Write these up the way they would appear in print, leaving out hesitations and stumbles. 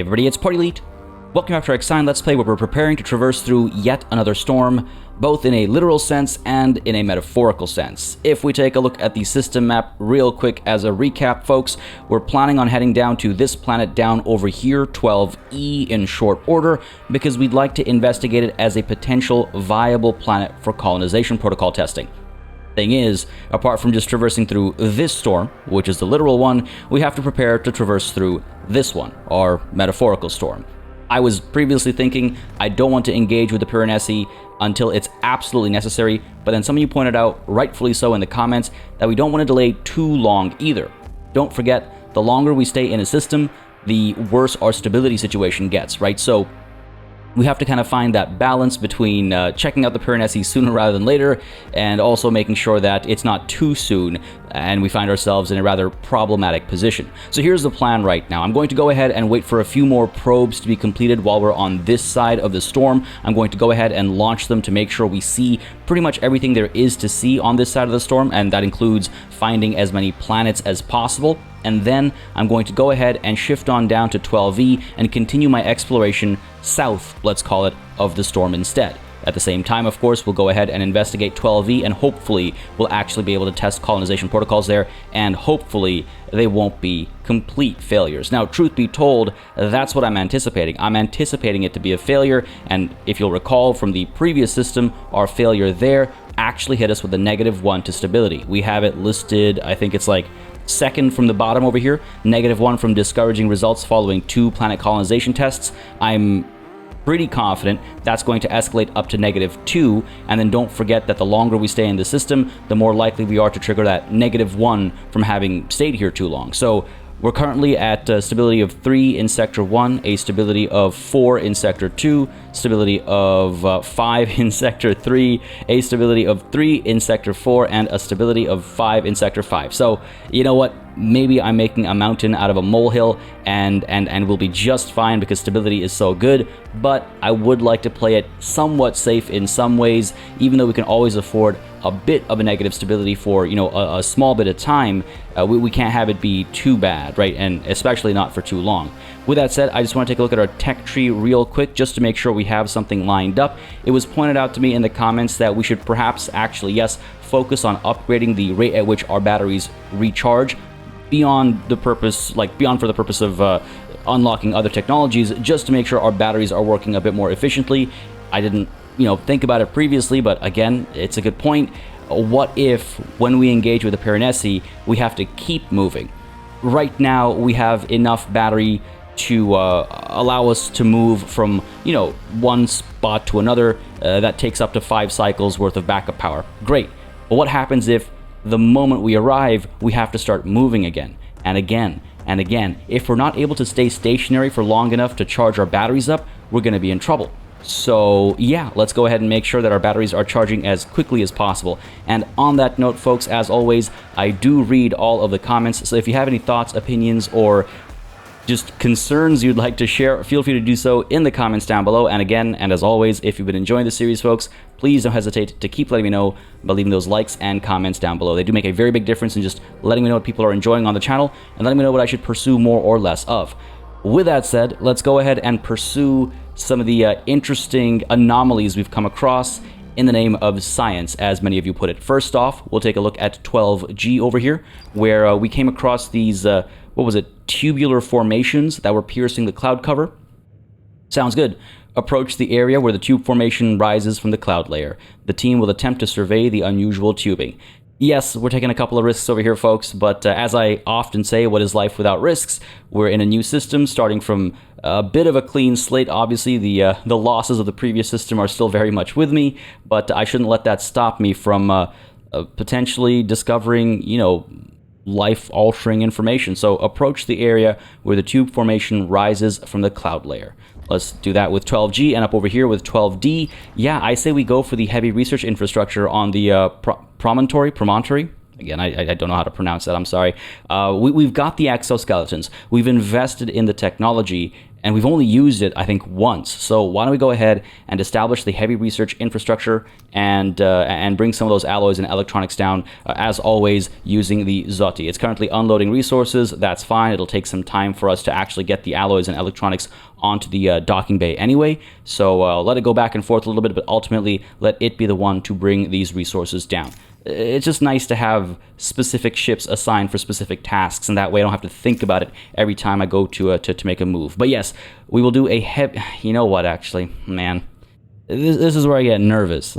Hey everybody, it's Party Elite. Welcome back to our IXION Let's Play, where we're preparing to traverse through yet another storm, both in a literal sense and in a metaphorical sense. If we take a look at the system map real quick as a recap, folks, we're planning on heading down to this planet down over here, 12E, in short order, because we'd like to investigate it as a potential viable planet for colonization protocol testing. Thing is, apart from just traversing through this storm, which is the literal one, we have to prepare to traverse through this one, our metaphorical storm. I was previously thinking I don't want to engage with the Piranesi until it's absolutely necessary, but then some of you pointed out, rightfully so in the comments, that we don't want to delay too long either. Don't forget, the longer we stay in a system, the worse our stability situation gets, right? So we have to kind of find that balance between checking out the Piranesi sooner rather than later, and also making sure that it's not too soon and we find ourselves in a rather problematic position. So here's the plan right now. I'm going to go ahead and wait for a few more probes to be completed while we're on this side of the storm. I'm going to go ahead and launch them to make sure we see pretty much everything there is to see on this side of the storm, and that includes finding as many planets as possible. And then I'm going to go ahead and shift on down to 12E and continue my exploration south, let's call it, of the storm instead. At the same time, of course, we'll go ahead and investigate 12E, and hopefully we'll actually be able to test colonization protocols there, and hopefully they won't be complete failures. Now, truth be told, that's what I'm anticipating. I'm anticipating it to be a failure, and if you'll recall from the previous system, our failure there actually hit us with a -1 to stability. We have it listed, I think it's like second from the bottom over here, -1 from discouraging results following 2 planet colonization tests. I'm pretty confident that's going to escalate up to -2, and then don't forget that the longer we stay in the system, the more likely we are to trigger that -1 from having stayed here too long. So we're currently at stability of 3 in Sector 1, a stability of 4 in Sector 2, stability of 5 in Sector 3, a stability of 3 in Sector 4, and a stability of 5 in Sector 5. So, you know what? Maybe I'm making a mountain out of a molehill, and we'll be just fine because stability is so good, but I would like to play it somewhat safe in some ways, even though we can always afford a bit of a negative stability for, you know, a small bit of time. We can't have it be too bad, right? And especially not for too long. With that said, I just want to take a look at our tech tree real quick just to make sure we have something lined up. It was pointed out to me in the comments that we should perhaps actually, yes, focus on upgrading the rate at which our batteries recharge beyond the purpose, beyond for the purpose of unlocking other technologies, just to make sure our batteries are working a bit more efficiently. I didn't, think about it previously, but again, it's a good point. What if, when we engage with the Piranesi, we have to keep moving? Right now, we have enough battery to allow us to move from, one spot to another. That takes up to 5 cycles worth of backup power. Great. But what happens if the moment we arrive, we have to start moving again, and again, and again? If we're not able to stay stationary for long enough to charge our batteries up, we're going to be in trouble. So yeah, let's go ahead and make sure that our batteries are charging as quickly as possible. And on that note, folks, as always, I do read all of the comments, so if you have any thoughts, opinions, or just concerns you'd like to share, feel free to do so in the comments down below. And again, and as always, if you've been enjoying the series, folks, please don't hesitate to keep letting me know by leaving those likes and comments down below. They do make a very big difference in just letting me know what people are enjoying on the channel and letting me know what I should pursue more or less of. With that said, let's go ahead and pursue some of the interesting anomalies we've come across in the name of science, as many of you put it. First off, we'll take a look at 12G over here, where we came across these, tubular formations that were piercing the cloud cover. Sounds good. Approach the area where the tube formation rises from the cloud layer. The team will attempt to survey the unusual tubing. Yes, we're taking a couple of risks over here, folks, but as I often say, what is life without risks? We're in a new system, starting from a bit of a clean slate. Obviously, the losses of the previous system are still very much with me, but I shouldn't let that stop me from potentially discovering, life-altering information. So approach the area where the tube formation rises from the cloud layer. Let's do that with 12G, and up over here with 12D. Yeah, I say we go for the heavy research infrastructure on the promontory. Again, I don't know how to pronounce that, I'm sorry. We've got the exoskeletons. We've invested in the technology, and we've only used it, I think, once. So why don't we go ahead and establish the heavy research infrastructure and bring some of those alloys and electronics down, as always, using the Zoti. It's currently unloading resources. That's fine. It'll take some time for us to actually get the alloys and electronics onto the docking bay anyway. So let it go back and forth a little bit, but ultimately let it be the one to bring these resources down. It's just nice to have specific ships assigned for specific tasks, and that way I don't have to think about it every time I go to make a move. But yes, we will do a heavy... You know what, actually? Man, this is where I get nervous.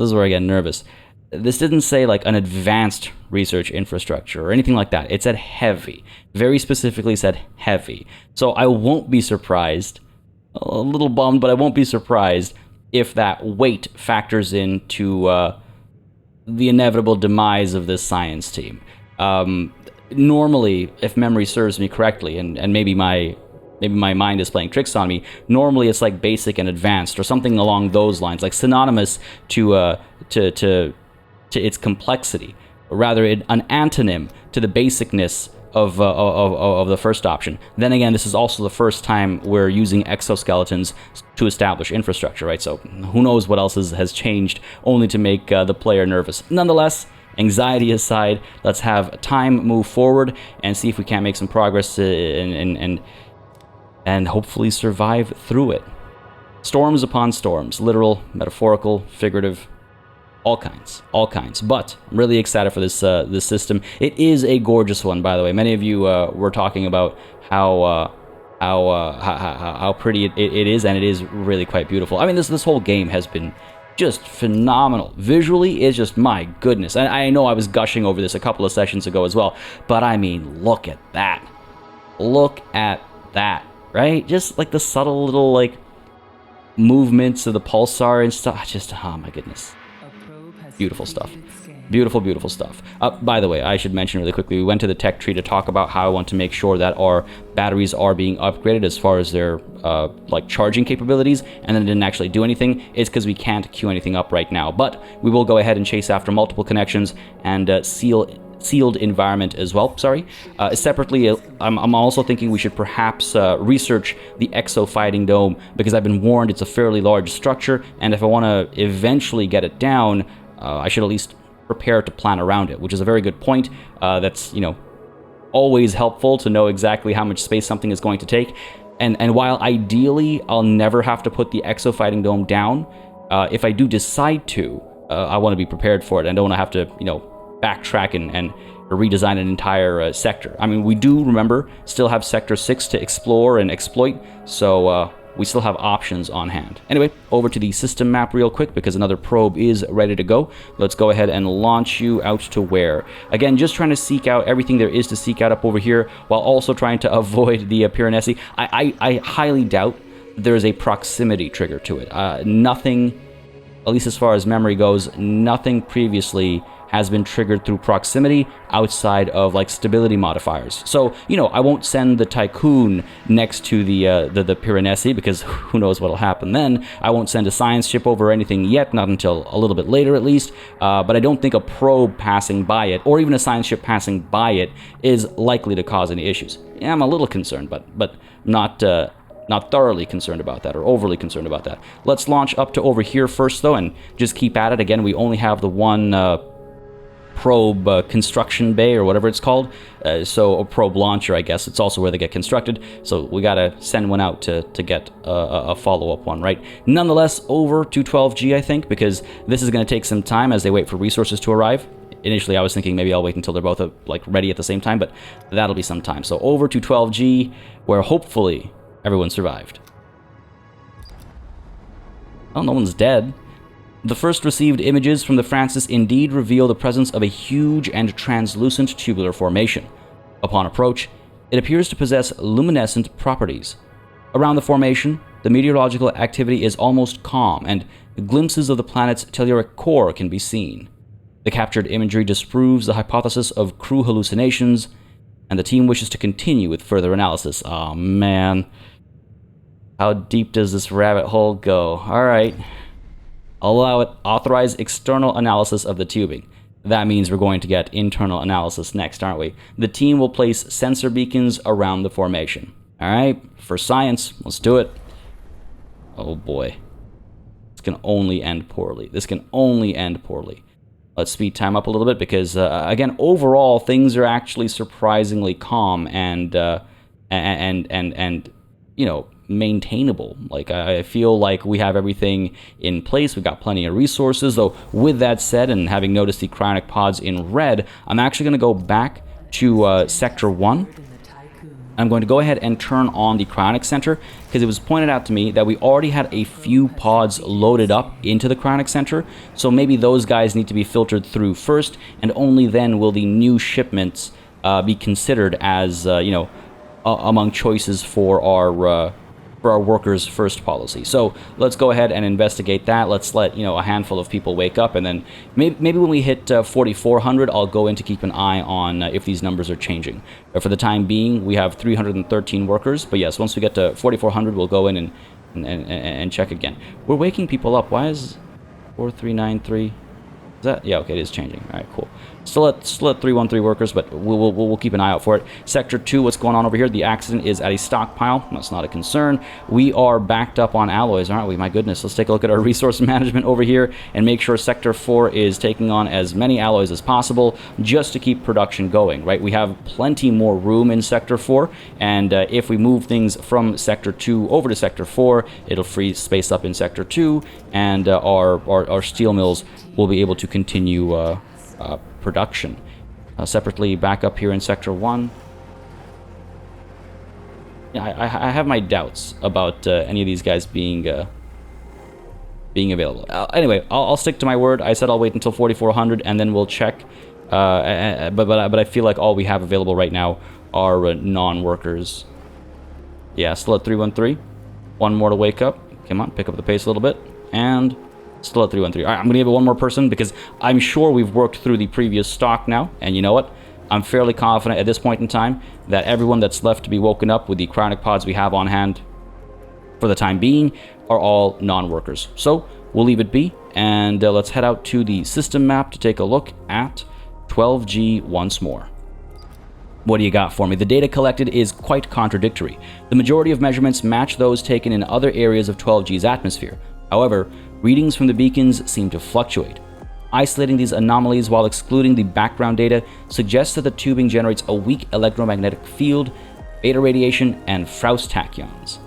This didn't say, like, an advanced research infrastructure or anything like that. It said heavy. Very specifically said heavy. So I won't be surprised, a little bummed, but I won't be surprised if that weight factors into... the inevitable demise of this science team. Normally, if memory serves me correctly, and maybe my mind is playing tricks on me, normally it's like basic and advanced or something along those lines, like synonymous to its complexity, or rather an antonym to the basicness of the first option. Then again, this is also the first time we're using exoskeletons to establish infrastructure, right? So who knows what else has changed, only to make the player nervous. Nonetheless, anxiety aside, let's have time move forward and see if we can't make some progress and hopefully survive through it. Storms upon storms, literal, metaphorical, figurative, all kinds. But I'm really excited for this system. It is a gorgeous one, by the way. Many of you were talking about how pretty it is, and it is really quite beautiful. I mean, this whole game has been just phenomenal. Visually, it's just, my goodness. And I know I was gushing over this a couple of sessions ago as well, but I mean, look at that. Look at that, right? Just like the subtle little like movements of the pulsar and stuff. Just, oh my goodness. Beautiful stuff. Beautiful stuff. By the way, I should mention really quickly, we went to the tech tree to talk about how I want to make sure that our batteries are being upgraded as far as their like charging capabilities, and then it didn't actually do anything. It's because we can't queue anything up right now, but we will go ahead and chase after multiple connections and sealed environment as well. Separately, I'm also thinking we should perhaps research the Exo Fighting Dome, because I've been warned it's a fairly large structure, and if I want to eventually get it down, I should at least prepare to plan around it, which is a very good point. That's, always helpful to know exactly how much space something is going to take. And while ideally I'll never have to put the Exo Fighting Dome down, if I do decide to, I want to be prepared for it. I don't want to have to, backtrack and redesign an entire sector. I mean, we do, remember, still have Sector 6 to explore and exploit, so we still have options on hand. Anyway, over to the system map real quick, because another probe is ready to go. Let's go ahead and launch you out to where? Again, just trying to seek out everything there is to seek out up over here, while also trying to avoid the Piranesi. I highly doubt there's a proximity trigger to it. Nothing, at least as far as memory goes, nothing previously has been triggered through proximity outside of like stability modifiers. So, I won't send the Tiqqun next to the Piranesi, because who knows what'll happen then. I won't send a science ship over or anything yet, not until a little bit later at least. But I don't think a probe passing by it, or even a science ship passing by it, is likely to cause any issues. Yeah, I'm a little concerned, but not thoroughly concerned about that, or overly concerned about that. Let's launch up to over here first, though, and just keep at it. Again, we only have the one probe construction bay, or whatever it's called, so a probe launcher, I guess. It's also where they get constructed, so we gotta send one out to get a follow-up one, right? Nonetheless, over to 12G, I think, because this is going to take some time as they wait for resources to arrive. Initially, I was thinking maybe I'll wait until they're both like ready at the same time, but that'll be some time. So over to 12G, where hopefully everyone survived. Well, no one's dead. The first received images from the Francis indeed reveal the presence of a huge and translucent tubular formation. Upon approach, it appears to possess luminescent properties. Around the formation, the meteorological activity is almost calm, and glimpses of the planet's telluric core can be seen. The captured imagery disproves the hypothesis of crew hallucinations, and the team wishes to continue with further analysis. Oh man. How deep does this rabbit hole go? Alright. I'll allow it. Authorize external analysis of the tubing. That means we're going to get internal analysis next, aren't we? The team will place sensor beacons around the formation. Alright, for science, let's do it. Oh boy. This can only end poorly. This can only end poorly. Let's speed time up a little bit because, again, overall, things are actually surprisingly calm and you know, maintainable. Like, I feel like we have everything in place. We've got plenty of resources. Though, with that said, and having noticed the cryonic pods in red, I'm actually going to go back to Sector 1. I'm going to go ahead and turn on the cryonic center because it was pointed out to me that we already had a few pods loaded up into the cryonic center, so maybe those guys need to be filtered through first, and only then will the new shipments be considered as you know, among choices for our workers first policy. So let's go ahead and investigate that. Let's let, you know, a handful of people wake up, and then maybe when we hit 4,400, I'll go in to keep an eye on if these numbers are changing. But for the time being, we have 313 workers. But yes, once we get to 4,400, we'll go in and check again. We're waking people up. Why is 4393? Is that? Yeah, okay, it is changing. All right, cool. Still at 313 workers, but we'll keep an eye out for it. Sector 2, what's going on over here? The accident is at a stockpile. That's not a concern. We are backed up on alloys, aren't we? My goodness. Let's take a look at our resource management over here and make sure Sector 4 is taking on as many alloys as possible just to keep production going, right? We have plenty more room in Sector 4, and if we move things from Sector 2 over to Sector 4, it'll free space up in Sector 2, and our steel mills will be able to continue production. Separately, back up here in Sector 1. Yeah, I have my doubts about any of these guys being available. Anyway, I'll stick to my word. I said I'll wait until 4,400 and then we'll check. But I feel like all we have available right now are non-workers. Yeah, still at 313. One more to wake up. Come on, pick up the pace a little bit. And still at 313. All right, I'm going to give it one more person because I'm sure we've worked through the previous stock now. And you know what? I'm fairly confident at this point in time that everyone that's left to be woken up with the cryonic pods we have on hand for the time being are all non-workers. So we'll leave it be, and let's head out to the system map to take a look at 12G once more. What do you got for me? The data collected is quite contradictory. The majority of measurements match those taken in other areas of 12G's atmosphere. However, readings from the beacons seem to fluctuate. Isolating these anomalies while excluding the background data suggests that the tubing generates a weak electromagnetic field, beta radiation, and Frost tachyons.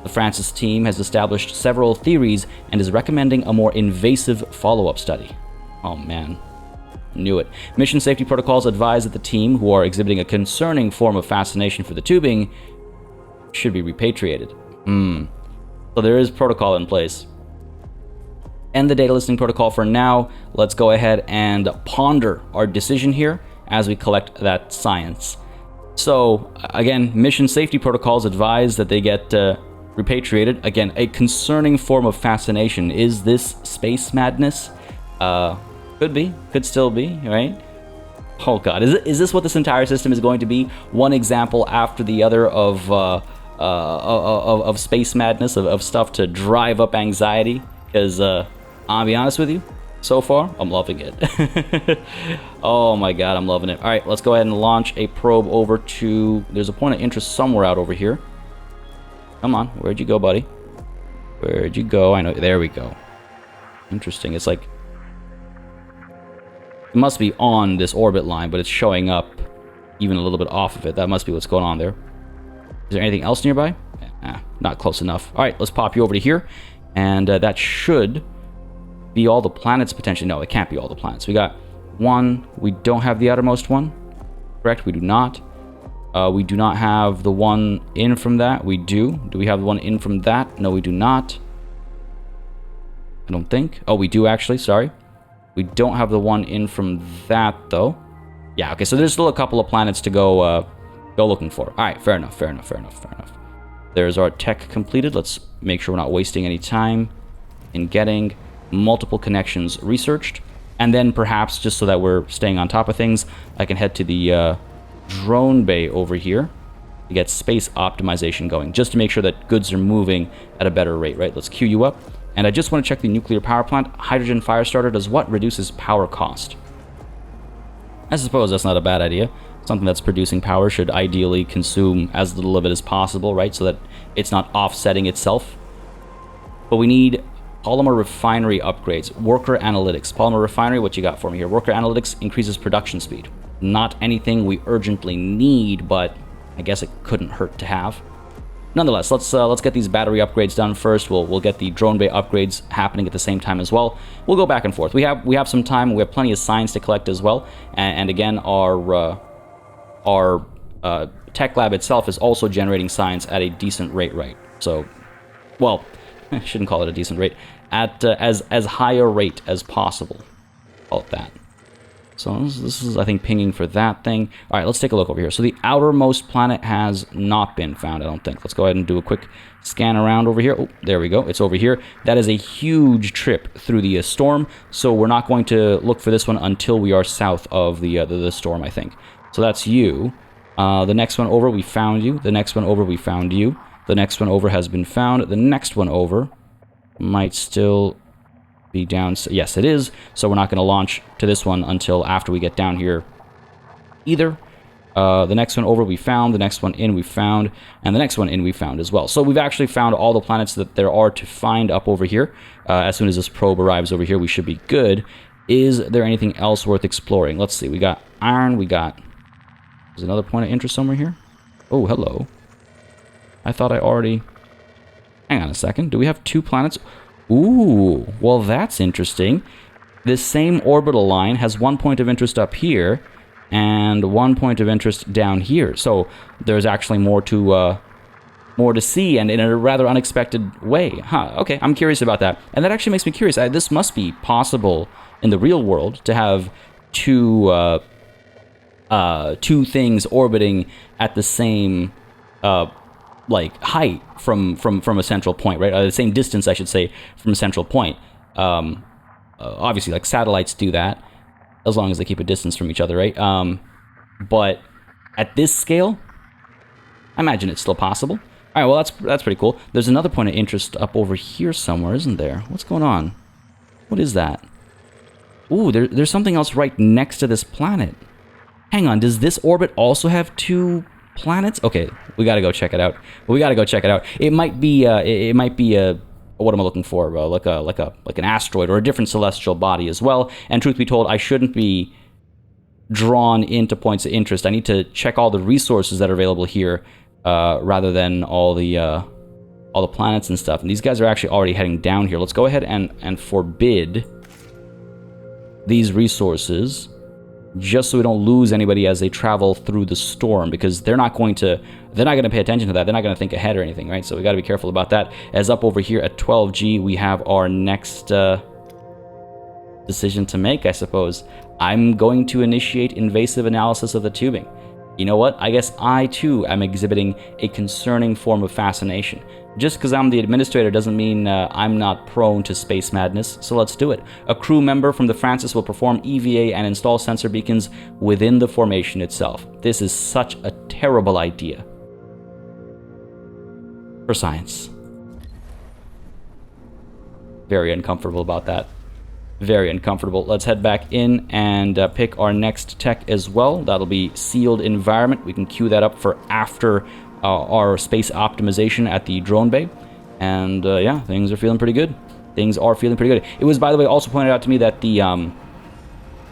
The Francis team has established several theories and is recommending a more invasive follow-up study. Oh man, knew it. Mission safety protocols advise that the team, who are exhibiting a concerning form of fascination for the tubing, should be repatriated. So there is protocol in place. End the data listening protocol for now. Let's go ahead and ponder our decision here as we collect that science. So again, mission safety protocols advise that they get repatriated. Again, a concerning form of fascination. Is this space madness? Could be, could still be, right? Oh god, is this what this entire system is going to be? One example after the other of space madness, of stuff to drive up anxiety? Because I'll be honest with you, so far, I'm loving it. Oh my god, I'm loving it. All right, let's go ahead and launch a probe over to... There's a point of interest somewhere out over here. Come on, where'd you go, buddy? Where'd you go? I know, there we go. Interesting, it's like... It must be on this orbit line, but it's showing up even a little bit off of it. That must be what's going on there. Is there anything else nearby? Not close enough. All right, let's pop you over to here. And that should be all the planets potentially. No, it can't be all the planets. We got one. We don't have the outermost one. Correct? We do not. We do not have the one in from that. We do. Do we have the one in from that? No, we do not. I don't think. Oh, we do actually. Sorry. We don't have the one in from that, though. Yeah, okay. So there's still a couple of planets to go looking for. All right. Fair enough. Fair enough. Fair enough. Fair enough. There's our tech completed. Let's make sure we're not wasting any time in getting multiple connections researched. And then perhaps, just so that we're staying on top of things, I can head to the drone bay over here to get space optimization going, just to make sure that goods are moving at a better rate, right? Let's queue you up. And I just want to check the nuclear power plant. Hydrogen fire starter does what? Reduces power cost. I suppose that's not a bad idea. something that's producing power should ideally consume as little of it as possible, right? So that it's not offsetting itself. But we need polymer refinery upgrades. Worker analytics. Polymer refinery, what you got for me here? Worker analytics increases production speed. Not anything we urgently need, but I guess it couldn't hurt to have. Nonetheless, let's get these battery upgrades done first. We'll get the drone bay upgrades happening at the same time as well. We'll go back and forth. We have some time. We have plenty of science to collect as well. And again, our tech lab itself is also generating science at a decent rate, right? So, well, I shouldn't call it a decent rate. At as high a rate as possible. Call it that. So this is, I think, pinging for that thing. All right, let's take a look over here. So the outermost planet has not been found, I don't think. Let's go ahead and do a quick scan around over here. Oh, there we go. It's over here. That is a huge trip through the storm, so we're not going to look for this one until we are south of the storm, I think. So that's you. The next one over, we found you. The next one over, we found you. The next one over has been found. The next one over might still be down. Yes, it is. So we're not going to launch to this one until after we get down here either. The next one over we found. The next one in we found. And the next one in we found as well. So we've actually found all the planets that there are to find up over here. As soon as this probe arrives over here, we should be good. Is there anything else worth exploring? Let's see. We got iron. We got... There's another point of interest somewhere here. Oh, hello. I thought I already... Hang on a second. Do we have 2 planets? Ooh, well, that's interesting. This same orbital line has 1 point of interest up here and 1 point of interest down here. So there's actually more to see, and in a rather unexpected way. Huh, okay, I'm curious about that. And that actually makes me curious. This must be possible in the real world to have two things orbiting at the same like height from a central point, right? The same distance, I should say, from a central point. Obviously, like satellites do that, as long as they keep a distance from each other, right? But at this scale, I imagine it's still possible. All right, well, that's pretty cool. There's another point of interest up over here somewhere, isn't there? What's going on? What is that? Ooh, there's something else right next to this planet. Hang on, does this orbit also have 2 planets? Okay, we gotta go check it out. It might be what am I looking for? Like an asteroid or a different celestial body as well. And truth be told, I shouldn't be drawn into points of interest. I need to check all the resources that are available here, rather than all the planets and stuff. And these guys are actually already heading down here. Let's go ahead and forbid these resources, just so we don't lose anybody as they travel through the storm, because they're not going to pay attention to that. They're not going to think ahead or anything, right? So we got to be careful about that. As up over here at 12G, we have our next decision to make, I suppose. I'm going to initiate invasive analysis of the tubing. You know what? I guess I, too, am exhibiting a concerning form of fascination. Just because I'm the administrator doesn't mean I'm not prone to space madness, so let's do it. A crew member from the Francis will perform EVA and install sensor beacons within the formation itself. This is such a terrible idea. For science. Very uncomfortable about that. Very uncomfortable. Let's head back in and pick our next tech as well. That'll be sealed environment. We can queue that up for after our space optimization at the drone bay. And yeah, things are feeling pretty good. It was, by the way, also pointed out to me that the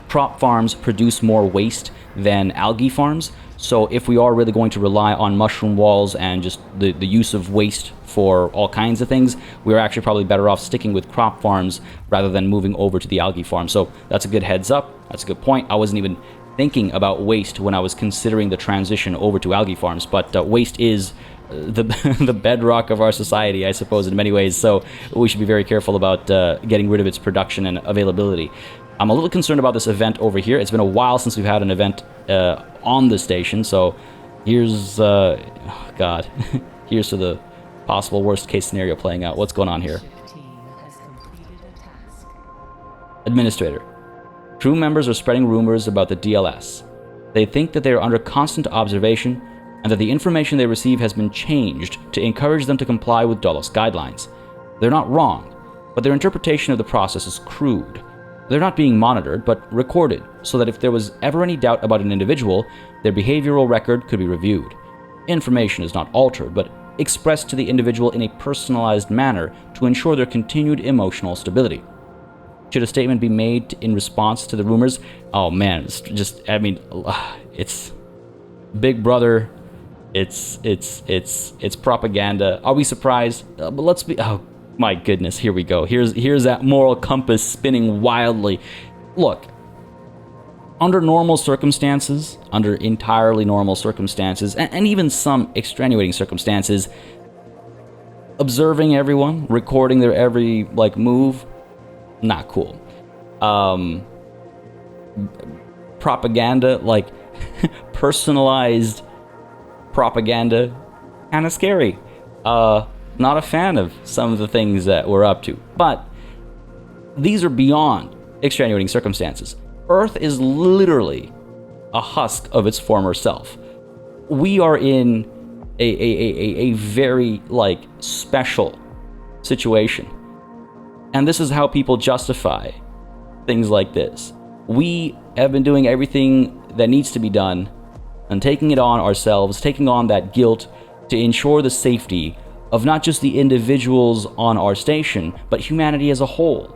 crop farms produce more waste than algae farms. So if we are really going to rely on mushroom walls and just the use of waste for all kinds of things, we're actually probably better off sticking with crop farms rather than moving over to the algae farm. So that's a good heads up. That's a good point. I wasn't even thinking about waste when I was considering the transition over to algae farms, but waste is the bedrock of our society, I suppose, in many ways. So we should be very careful about getting rid of its production and availability. I'm a little concerned about this event over here. It's been a while since we've had an event on the station, so here's oh God, here's to the possible worst case scenario playing out. What's going on here? Administrator. Crew members are spreading rumors about the DLS. They think that they are under constant observation and that the information they receive has been changed to encourage them to comply with Dolos guidelines. They're not wrong, but their interpretation of the process is crude. They're not being monitored, but recorded, so that if there was ever any doubt about an individual, their behavioral record could be reviewed. Information is not altered, but expressed to the individual in a personalized manner to ensure their continued emotional stability. Should a statement be made in response to the rumors? Oh man, it's just, I mean, it's Big Brother, it's propaganda. Are we surprised? But let's be, oh my goodness, here we go. Here's that moral compass spinning wildly. Look, under normal circumstances, under entirely normal circumstances, and even some extenuating circumstances, observing everyone, recording their every, like, move, not cool. Propaganda, like, personalized propaganda, kind of scary. Not a fan of some of the things that we're up to. But these are beyond extenuating circumstances. Earth is literally a husk of its former self. We are in a very, like, special situation. And this is how people justify things like this. We have been doing everything that needs to be done and taking it on ourselves, taking on that guilt to ensure the safety of not just the individuals on our station, but humanity as a whole.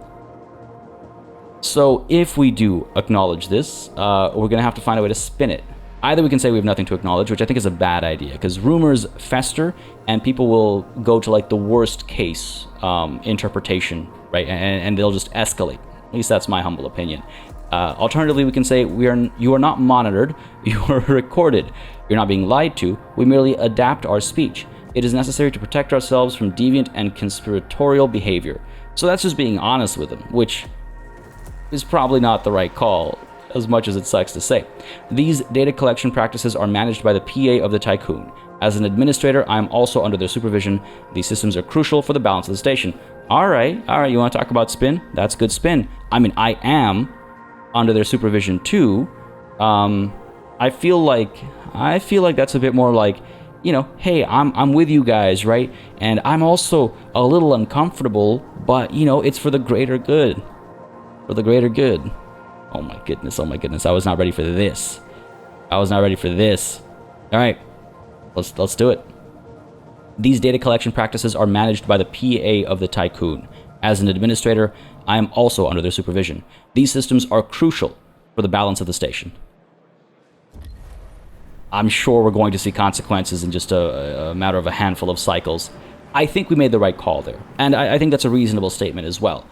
So if we do acknowledge this, we're going to have to find a way to spin it. Either we can say we have nothing to acknowledge, which I think is a bad idea, because rumors fester and people will go to, like, the worst case interpretation, right? And they'll just escalate. At least that's my humble opinion. Alternatively, we can say you are not monitored, you are recorded. You're not being lied to, we merely adapt our speech. It is necessary to protect ourselves from deviant and conspiratorial behavior. So that's just being honest with them, which is probably not the right call, as much as it sucks to say. These data collection practices are managed by the PA of the Tiqqun. As an administrator, I am also under their supervision. These systems are crucial for the balance of the station. All right, you want to talk about spin? That's good spin. I mean, I am under their supervision too. I feel like that's a bit more like, you know, hey, I'm with you guys, right? And I'm also a little uncomfortable, but, you know, it's for the greater good. For the greater good. Oh my goodness. I was not ready for this. All right, let's do it. These data collection practices are managed by the PA of the Tiqqun. As an administrator, I am also under their supervision. These systems are crucial for the balance of the station. I'm sure we're going to see consequences in just a matter of a handful of cycles. I think we made the right call there. And I think that's a reasonable statement as well.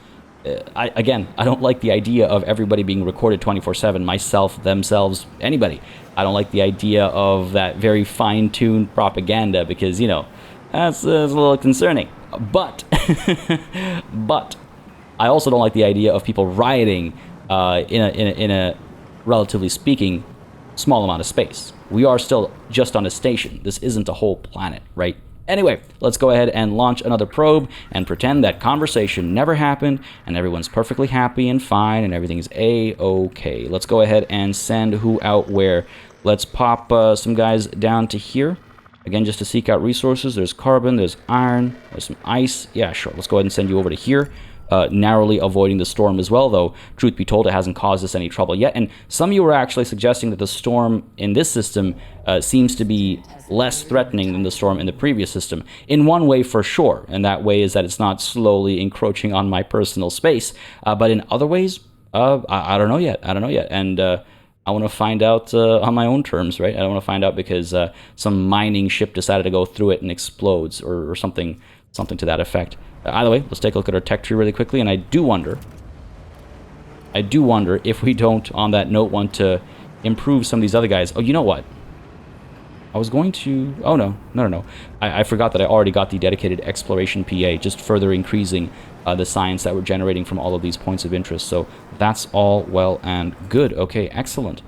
I don't like the idea of everybody being recorded 24/7, myself, themselves, anybody. I don't like the idea of that very fine-tuned propaganda because, you know, that's a little concerning. But I also don't like the idea of people rioting in a relatively speaking small amount of space. We are still just on a station. This isn't a whole planet, right? Anyway, let's go ahead and launch another probe and pretend that conversation never happened and everyone's perfectly happy and fine and everything's A-okay. Let's go ahead and send who out where. Let's pop some guys down to here. Again, just to seek out resources. There's carbon, there's iron, there's some ice. Yeah, sure. Let's go ahead and send you over to here. Narrowly avoiding the storm as well, though, truth be told, it hasn't caused us any trouble yet. And some of you were actually suggesting that the storm in this system seems to be less threatening than the storm in the previous system. In one way, for sure, and that way is that it's not slowly encroaching on my personal space. But in other ways, I don't know yet. And I want to find out on my own terms, right? I don't want to find out because some mining ship decided to go through it and explodes or something to that effect. Either way, let's take a look at our tech tree really quickly, and I do wonder if we don't, on that note, want to improve some of these other guys. Oh, you know what? I was going to... Oh, no. I forgot that I already got the dedicated exploration PA, just further increasing the science that we're generating from all of these points of interest. So that's all well and good. Okay, excellent.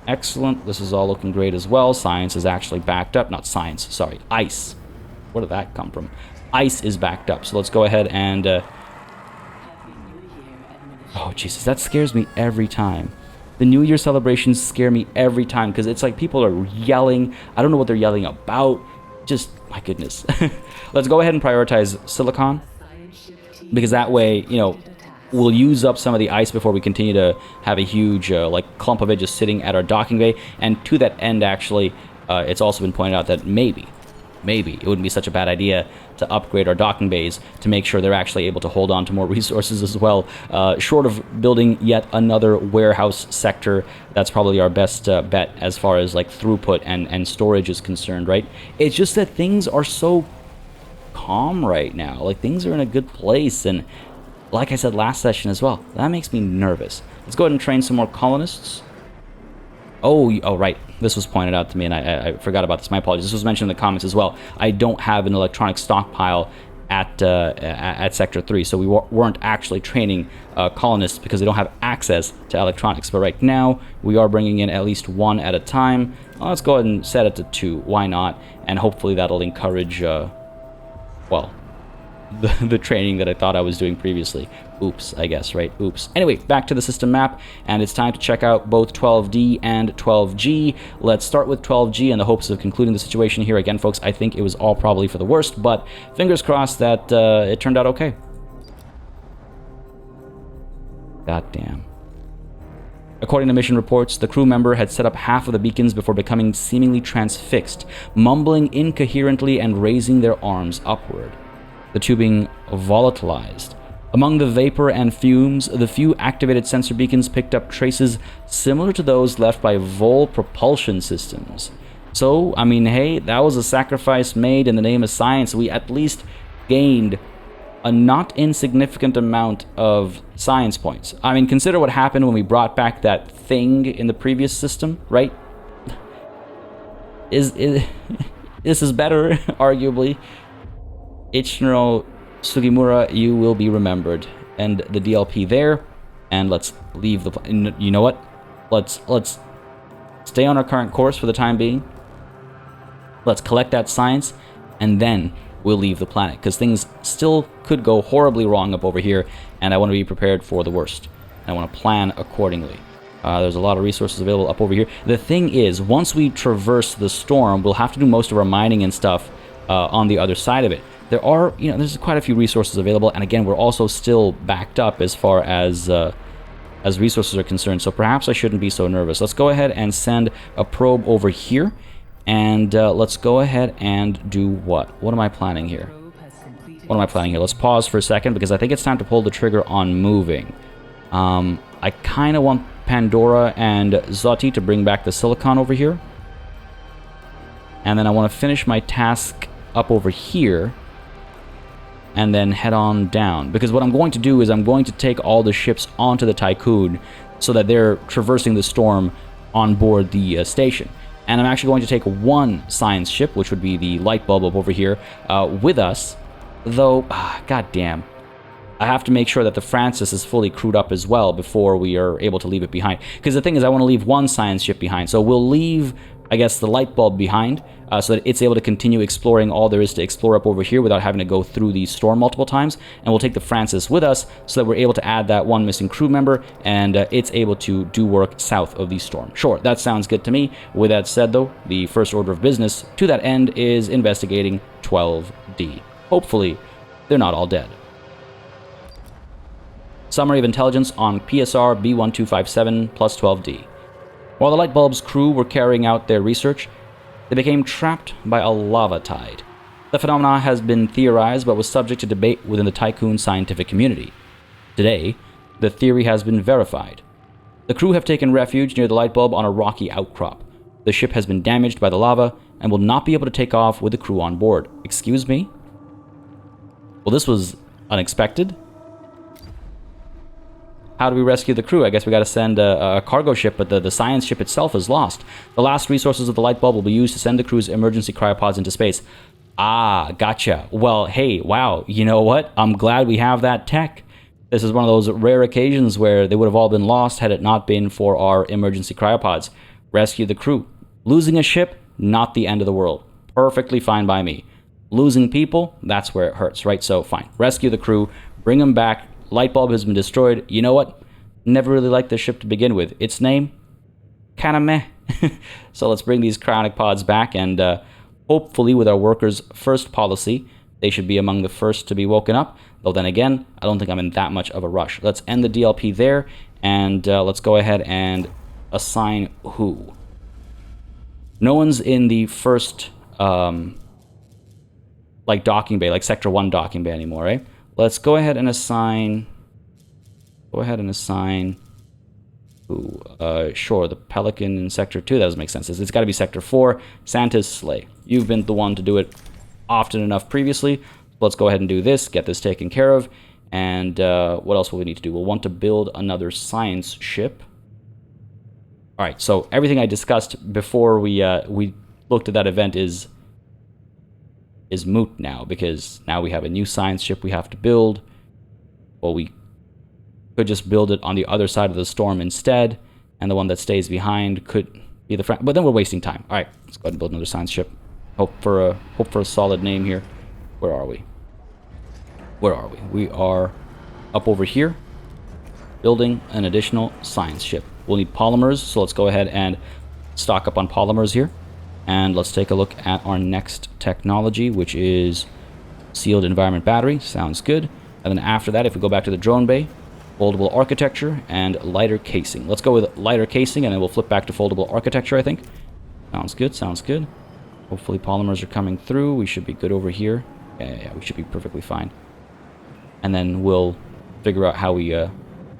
This is all looking great as well. Science is actually backed up. Not science, sorry. Ice. Where did that come from? Ice is backed up. So let's go ahead and... Oh, Jesus, that scares me every time. The New Year celebrations scare me every time because it's like people are yelling. I don't know what they're yelling about. Just, my goodness. Let's go ahead and prioritize silicon because that way, you know, we'll use up some of the ice before we continue to have a huge like clump of it just sitting at our docking bay. And to that end, actually, it's also been pointed out that maybe it wouldn't be such a bad idea to upgrade our docking bays to make sure they're actually able to hold on to more resources as well. Short of building yet another warehouse sector, that's probably our best bet as far as like throughput and storage is concerned, right? It's just that things are so calm right now. Like, things are in a good place, and like I said last session as well, that makes me nervous. Let's go ahead and train some more colonists. Oh, right. This was pointed out to me, and I forgot about this. My apologies. This was mentioned in the comments as well. I don't have an electronic stockpile at Sector 3, so we weren't actually training colonists because they don't have access to electronics. But right now, we are bringing in at least one at a time. Well, let's go ahead and set it to 2. Why not? And hopefully that'll encourage, well, the training that I thought I was doing previously. Oops, I guess, right? Oops. Anyway, back to the system map, and it's time to check out both 12D and 12G. Let's start with 12G in the hopes of concluding the situation here. Again, folks, I think it was all probably for the worst, but fingers crossed that it turned out okay. Goddamn. According to mission reports, the crew member had set up half of the beacons before becoming seemingly transfixed, mumbling incoherently and raising their arms upward. The tubing volatilized. Among the vapor and fumes, the few activated sensor beacons picked up traces similar to those left by Vol propulsion systems. So, I mean, hey, that was a sacrifice made in the name of science. We at least gained a not insignificant amount of science points. I mean, consider what happened when we brought back that thing in the previous system, right? This is better, arguably. Ichiro Sugimura, you will be remembered. And the DLP there, and let's leave the... You know what? Let's stay on our current course for the time being. Let's collect that science, and then we'll leave the planet, because things still could go horribly wrong up over here, and I want to be prepared for the worst. I want to plan accordingly. There's a lot of resources available up over here. The thing is, once we traverse the storm, we'll have to do most of our mining and stuff on the other side of it. There are, there's quite a few resources available, and again, we're also still backed up as far as resources are concerned, so perhaps I shouldn't be so nervous. Let's go ahead and send a probe over here, and let's go ahead and do what? What am I planning here? Let's pause for a second, because I think it's time to pull the trigger on moving. I kind of want Pandora and Zoti to bring back the silicon over here, and then I want to finish my task up over here, and then head on down. Because what I'm going to do is I'm going to take all the ships onto the Tiqqun so that they're traversing the storm on board the station. And I'm actually going to take one science ship, which would be the Lightbulb up over here, with us. Though, goddamn, I have to make sure that the Francis is fully crewed up as well before we are able to leave it behind. Because the thing is, I want to leave one science ship behind. So we'll leave, I guess, the Lightbulb behind, so that it's able to continue exploring all there is to explore up over here without having to go through the storm multiple times. And we'll take the Francis with us so that we're able to add that one missing crew member, and it's able to do work south of the storm. Sure, that sounds good to me. With that said, though, the first order of business to that end is investigating 12D. Hopefully, they're not all dead. Summary of intelligence on PSR B1257 plus 12D. While the Lightbulb's crew were carrying out their research, they became trapped by a lava tide. The phenomena has been theorized but was subject to debate within the Tiqqun scientific community. Today, the theory has been verified. The crew have taken refuge near the Lightbulb on a rocky outcrop. The ship has been damaged by the lava and will not be able to take off with the crew on board. Excuse me? Well, this was unexpected. How do we rescue the crew? I guess we got to send a cargo ship, but the science ship itself is lost. The last resources of the Lightbulb will be used to send the crew's emergency cryopods into space. Ah, gotcha. Well, hey, wow, you know what? I'm glad we have that tech. This is one of those rare occasions where they would have all been lost had it not been for our emergency cryopods. Rescue the crew. Losing a ship, not the end of the world. Perfectly fine by me. Losing people, that's where it hurts, right? So, fine. Rescue the crew, bring them back. Lightbulb has been destroyed. You know what? Never really liked the ship to begin with. Its name? Kinda meh. So let's bring these cryonic pods back, and hopefully with our workers' first policy, they should be among the first to be woken up. Though then again, I don't think I'm in that much of a rush. Let's end the DLP there, and let's go ahead and assign who. No one's in the first, like, docking bay, like Sector 1 docking bay anymore, right? Let's go ahead and assign... Ooh, sure, the Pelican in Sector 2, that doesn't make sense. It's got to be Sector 4, Santa's sleigh. You've been the one to do it often enough previously. Let's go ahead and do this, get this taken care of, and what else will we need to do? We'll want to build another science ship. Alright, so everything I discussed before we looked at that event is moot now, because now we have a new science ship we have to build. Well, we could just build it on the other side of the storm instead, and the one that stays behind could be the friend. But then we're wasting time. All right, let's go ahead and build another science ship. Hope for a solid name here. Where are we? Where are we? We are up over here, building an additional science ship. We'll need polymers, so let's go ahead and stock up on polymers here. And let's take a look at our next technology, which is sealed environment battery. Sounds good. And then after that, if we go back to the drone bay, foldable architecture and lighter casing. Let's go with lighter casing, and then we'll flip back to foldable architecture, I think. Sounds good, sounds good. Hopefully polymers are coming through. We should be good over here. Yeah, we should be perfectly fine. And then we'll figure out how we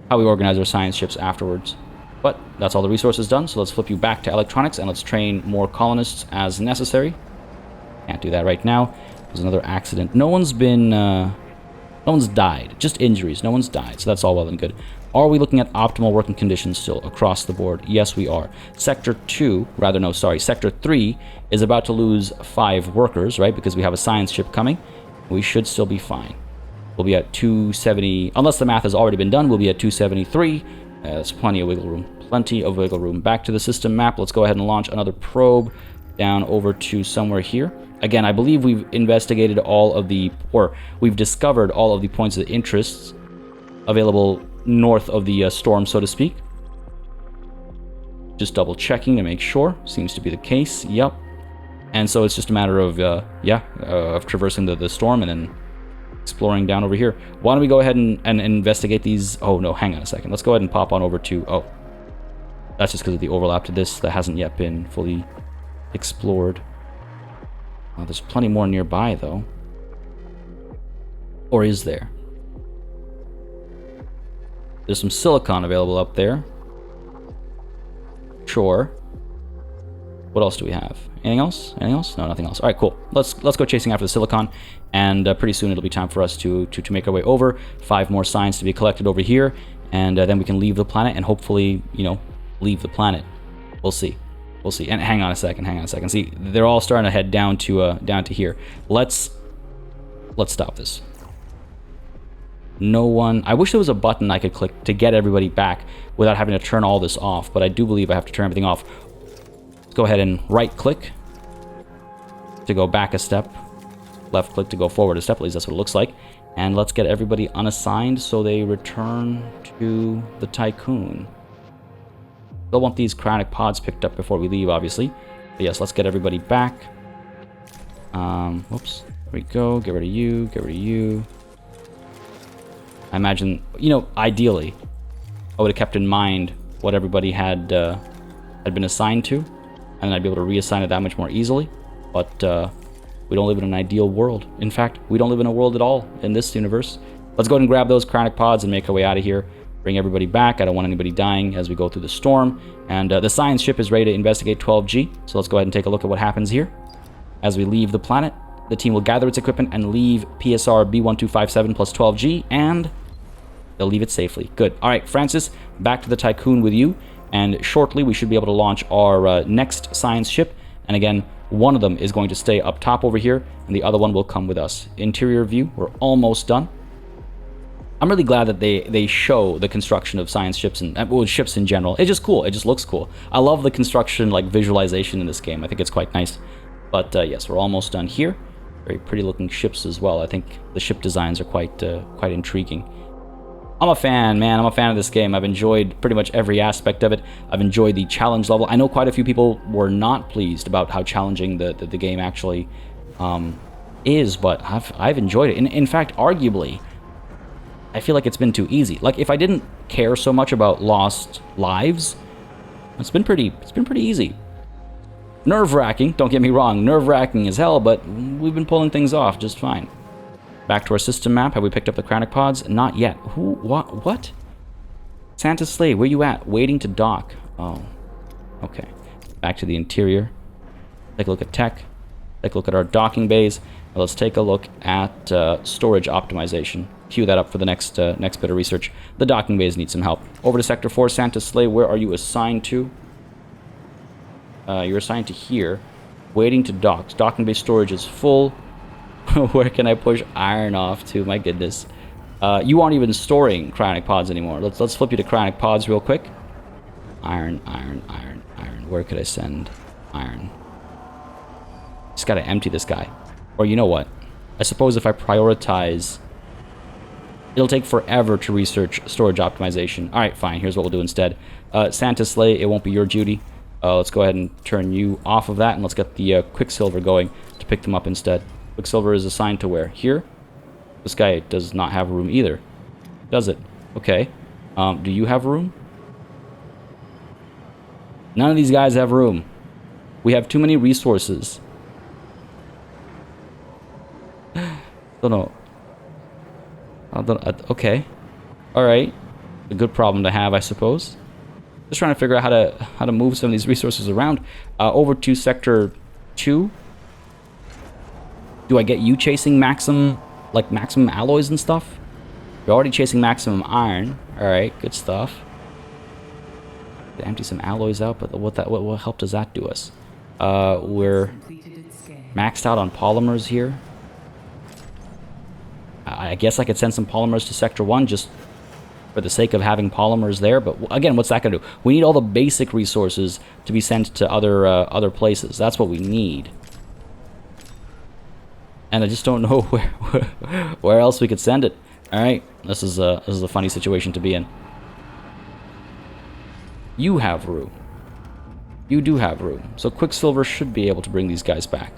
organize our science ships afterwards. But that's all the resources done, so let's flip you back to electronics, and let's train more colonists as necessary. Can't do that right now. There's another accident. No one's died. Just injuries. No one's died, so that's all well and good. Are we looking at optimal working conditions still across the board? Yes, we are. Sector 3 is about to lose 5 workers, right? Because we have a science ship coming. We should still be fine. We'll be at 270, unless the math has already been done, we'll be at 273. There's plenty of wiggle room. Plenty of wiggle room. Back to the system map. Let's go ahead and launch another probe down over to somewhere here. Again, I believe we've investigated all of the, or we've discovered all of the points of interest available north of the storm, so to speak. Just double checking to make sure. Seems to be the case. Yep. And so it's just a matter of, of traversing the storm and then exploring down over here. Why don't we go ahead and investigate these? Oh, no, hang on a second. Let's go ahead and pop on over to, oh, that's just because of the overlap to this that hasn't yet been fully explored. There's plenty more nearby, though. Or is there? There's some silicon available up there. Sure. What else do we have? Anything else? Anything else? No, nothing else. All right, cool. Let's go chasing after the silicon, and pretty soon it'll be time for us to make our way over. 5 more signs to be collected over here, and then we can leave the planet and hopefully, leave the planet. We'll see. We'll see. And hang on a second. See, they're all starting to head down to here. Let's stop this. No one. I wish there was a button I could click to get everybody back without having to turn all this off, but I do believe I have to turn everything off. Let's go ahead and right-click to go back a step. Left-click to go forward a step. At least that's what it looks like. And let's get everybody unassigned so they return to the Tiqqun. They'll want these cryonic pods picked up before we leave, obviously. But yes, let's get everybody back. Whoops. There we go. Get rid of you. Get rid of you. I imagine, ideally, I would have kept in mind what everybody had been assigned to, and then I'd be able to reassign it that much more easily. But we don't live in an ideal world. In fact, we don't live in a world at all in this universe. Let's go ahead and grab those cryonic pods and make our way out of here. Bring everybody back. I don't want anybody dying as we go through the storm. And the science ship is ready to investigate 12G. So let's go ahead and take a look at what happens here. As we leave the planet, the team will gather its equipment and leave PSR B1257 plus 12G, and they'll leave it safely. Good. All right, Francis, back to the Tiqqun with you. And shortly, we should be able to launch our next science ship. And again, one of them is going to stay up top over here, and the other one will come with us. Interior view, we're almost done. I'm really glad that they show the construction of science ships and ships in general. It's just cool. It just looks cool. I love the construction, visualization in this game. I think it's quite nice. But yes, we're almost done here. Very pretty looking ships as well. I think the ship designs are quite intriguing. I'm a fan, man. I'm a fan of this game. I've enjoyed pretty much every aspect of it. I've enjoyed the challenge level. I know quite a few people were not pleased about how challenging the game actually is, but I've enjoyed it. In fact, arguably, I feel like it's been too easy. Like, if I didn't care so much about lost lives, it's been pretty easy. Nerve-wracking, don't get me wrong, nerve-wracking as hell, but we've been pulling things off just fine. Back to our system map. Have we picked up the cryonic pods? Not yet. Who? What? Santa's sleigh, where you at? Waiting to dock. Oh, okay. Back to the interior. Take a look at tech. Take a look at our docking bays. Now let's take a look at storage optimization. Cue that up for the next next bit of research. The docking bays need some help. Over to Sector 4, Santa's sleigh. Where are you assigned to? You're assigned to here. Waiting to dock. Docking bay storage is full. Where can I push iron off to? My goodness. You aren't even storing cryonic pods anymore. Let's flip you to cryonic pods real quick. Iron. Where could I send iron? Just gotta empty this guy. Or you know what? I suppose if I prioritize... It'll take forever to research storage optimization. Alright, fine. Here's what we'll do instead. Santa's sleigh, it won't be your duty. Let's go ahead and turn you off of that, and let's get the Quicksilver going to pick them up instead. Quicksilver is assigned to where? Here? This guy does not have room either. Does it? Okay. Do you have room? None of these guys have room. We have too many resources. Don't know. Okay. Alright. A good problem to have, I suppose. Just trying to figure out how to move some of these resources around. Over to Sector 2. Do I get you chasing maximum alloys and stuff? You're already chasing maximum iron. Alright, good stuff. Empty some alloys out, but what help does that do us? We're maxed out on polymers here. I guess I could send some polymers to Sector 1 just for the sake of having polymers there, but again, what's that going to do? We need all the basic resources to be sent to other places. That's what we need. And I just don't know where else we could send it. All right, this is a funny situation to be in. You have room. You do have room. So Quicksilver should be able to bring these guys back.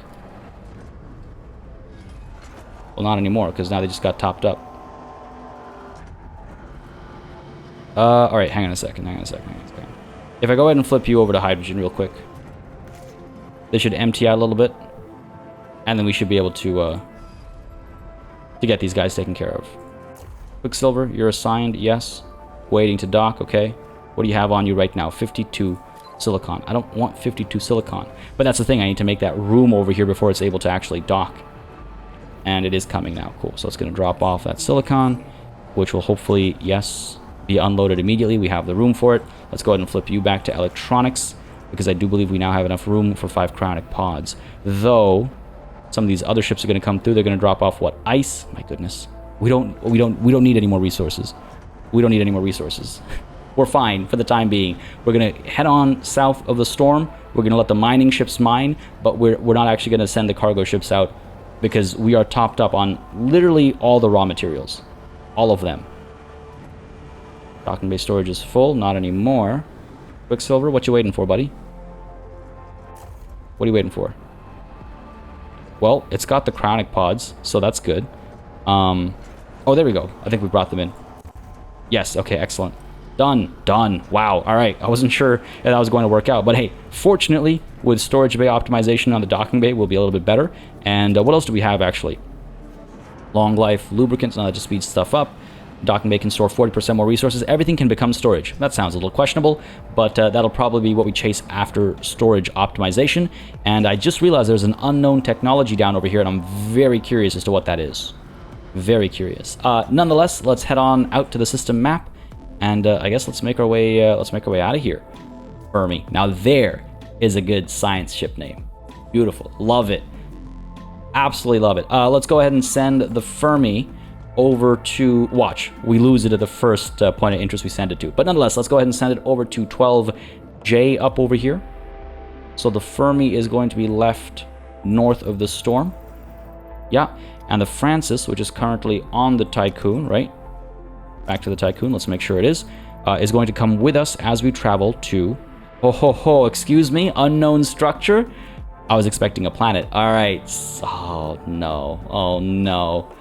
Well, not anymore, because now they just got topped up. Alright, hang on a second. If I go ahead and flip you over to hydrogen real quick, they should empty out a little bit, and then we should be able to get these guys taken care of. Quicksilver, you're assigned, yes. Waiting to dock, okay. What do you have on you right now? 52 silicon. I don't want 52 silicon. But that's the thing, I need to make that room over here before it's able to actually dock. And it is coming now, cool. So it's going to drop off that silicon, which will hopefully, yes, be unloaded immediately. We have the room for it. Let's go ahead and flip you back to electronics, because I do believe we now have enough room for 5 cryonic pods. Though, some of these other ships are going to come through. They're going to drop off what? Ice? My goodness. We don't need any more resources. We don't need any more resources. We're fine for the time being. We're going to head on south of the storm. We're going to let the mining ships mine, but we're not actually going to send the cargo ships out because we are topped up on literally all the raw materials. All of them. Docking bay storage is full. Not anymore. Quicksilver, what you waiting for, buddy? What are you waiting for? Well, it's got the cryonic pods, so that's good. Oh, there we go. I think we brought them in. Yes, okay, excellent. Done. Wow, alright. I wasn't sure if that was going to work out, but hey, fortunately, with storage bay optimization on the docking bay, we'll be a little bit better. And what else do we have, actually? Long life lubricants, now that just speeds stuff up. Docking bay can store 40% more resources. Everything can become storage. That sounds a little questionable, but that'll probably be what we chase after storage optimization. And I just realized there's an unknown technology down over here, and I'm very curious as to what that is. Very curious. Nonetheless, let's head on out to the system map, and I guess let's make our way out of here. Fermi. Now there is a good science ship name. Beautiful. Love it. Absolutely love it. Let's go ahead and send the Fermi over to... Watch. We lose it at the first point of interest we send it to. But nonetheless, let's go ahead and send it over to 12J up over here. So the Fermi is going to be left north of the storm. Yeah. And the Francis, which is currently on the Tiqqun, right? Back to the Tiqqun, let's make sure it is going to come with us as we travel to... excuse me, unknown structure. I was expecting a planet. All right. Oh, no. Oh, no.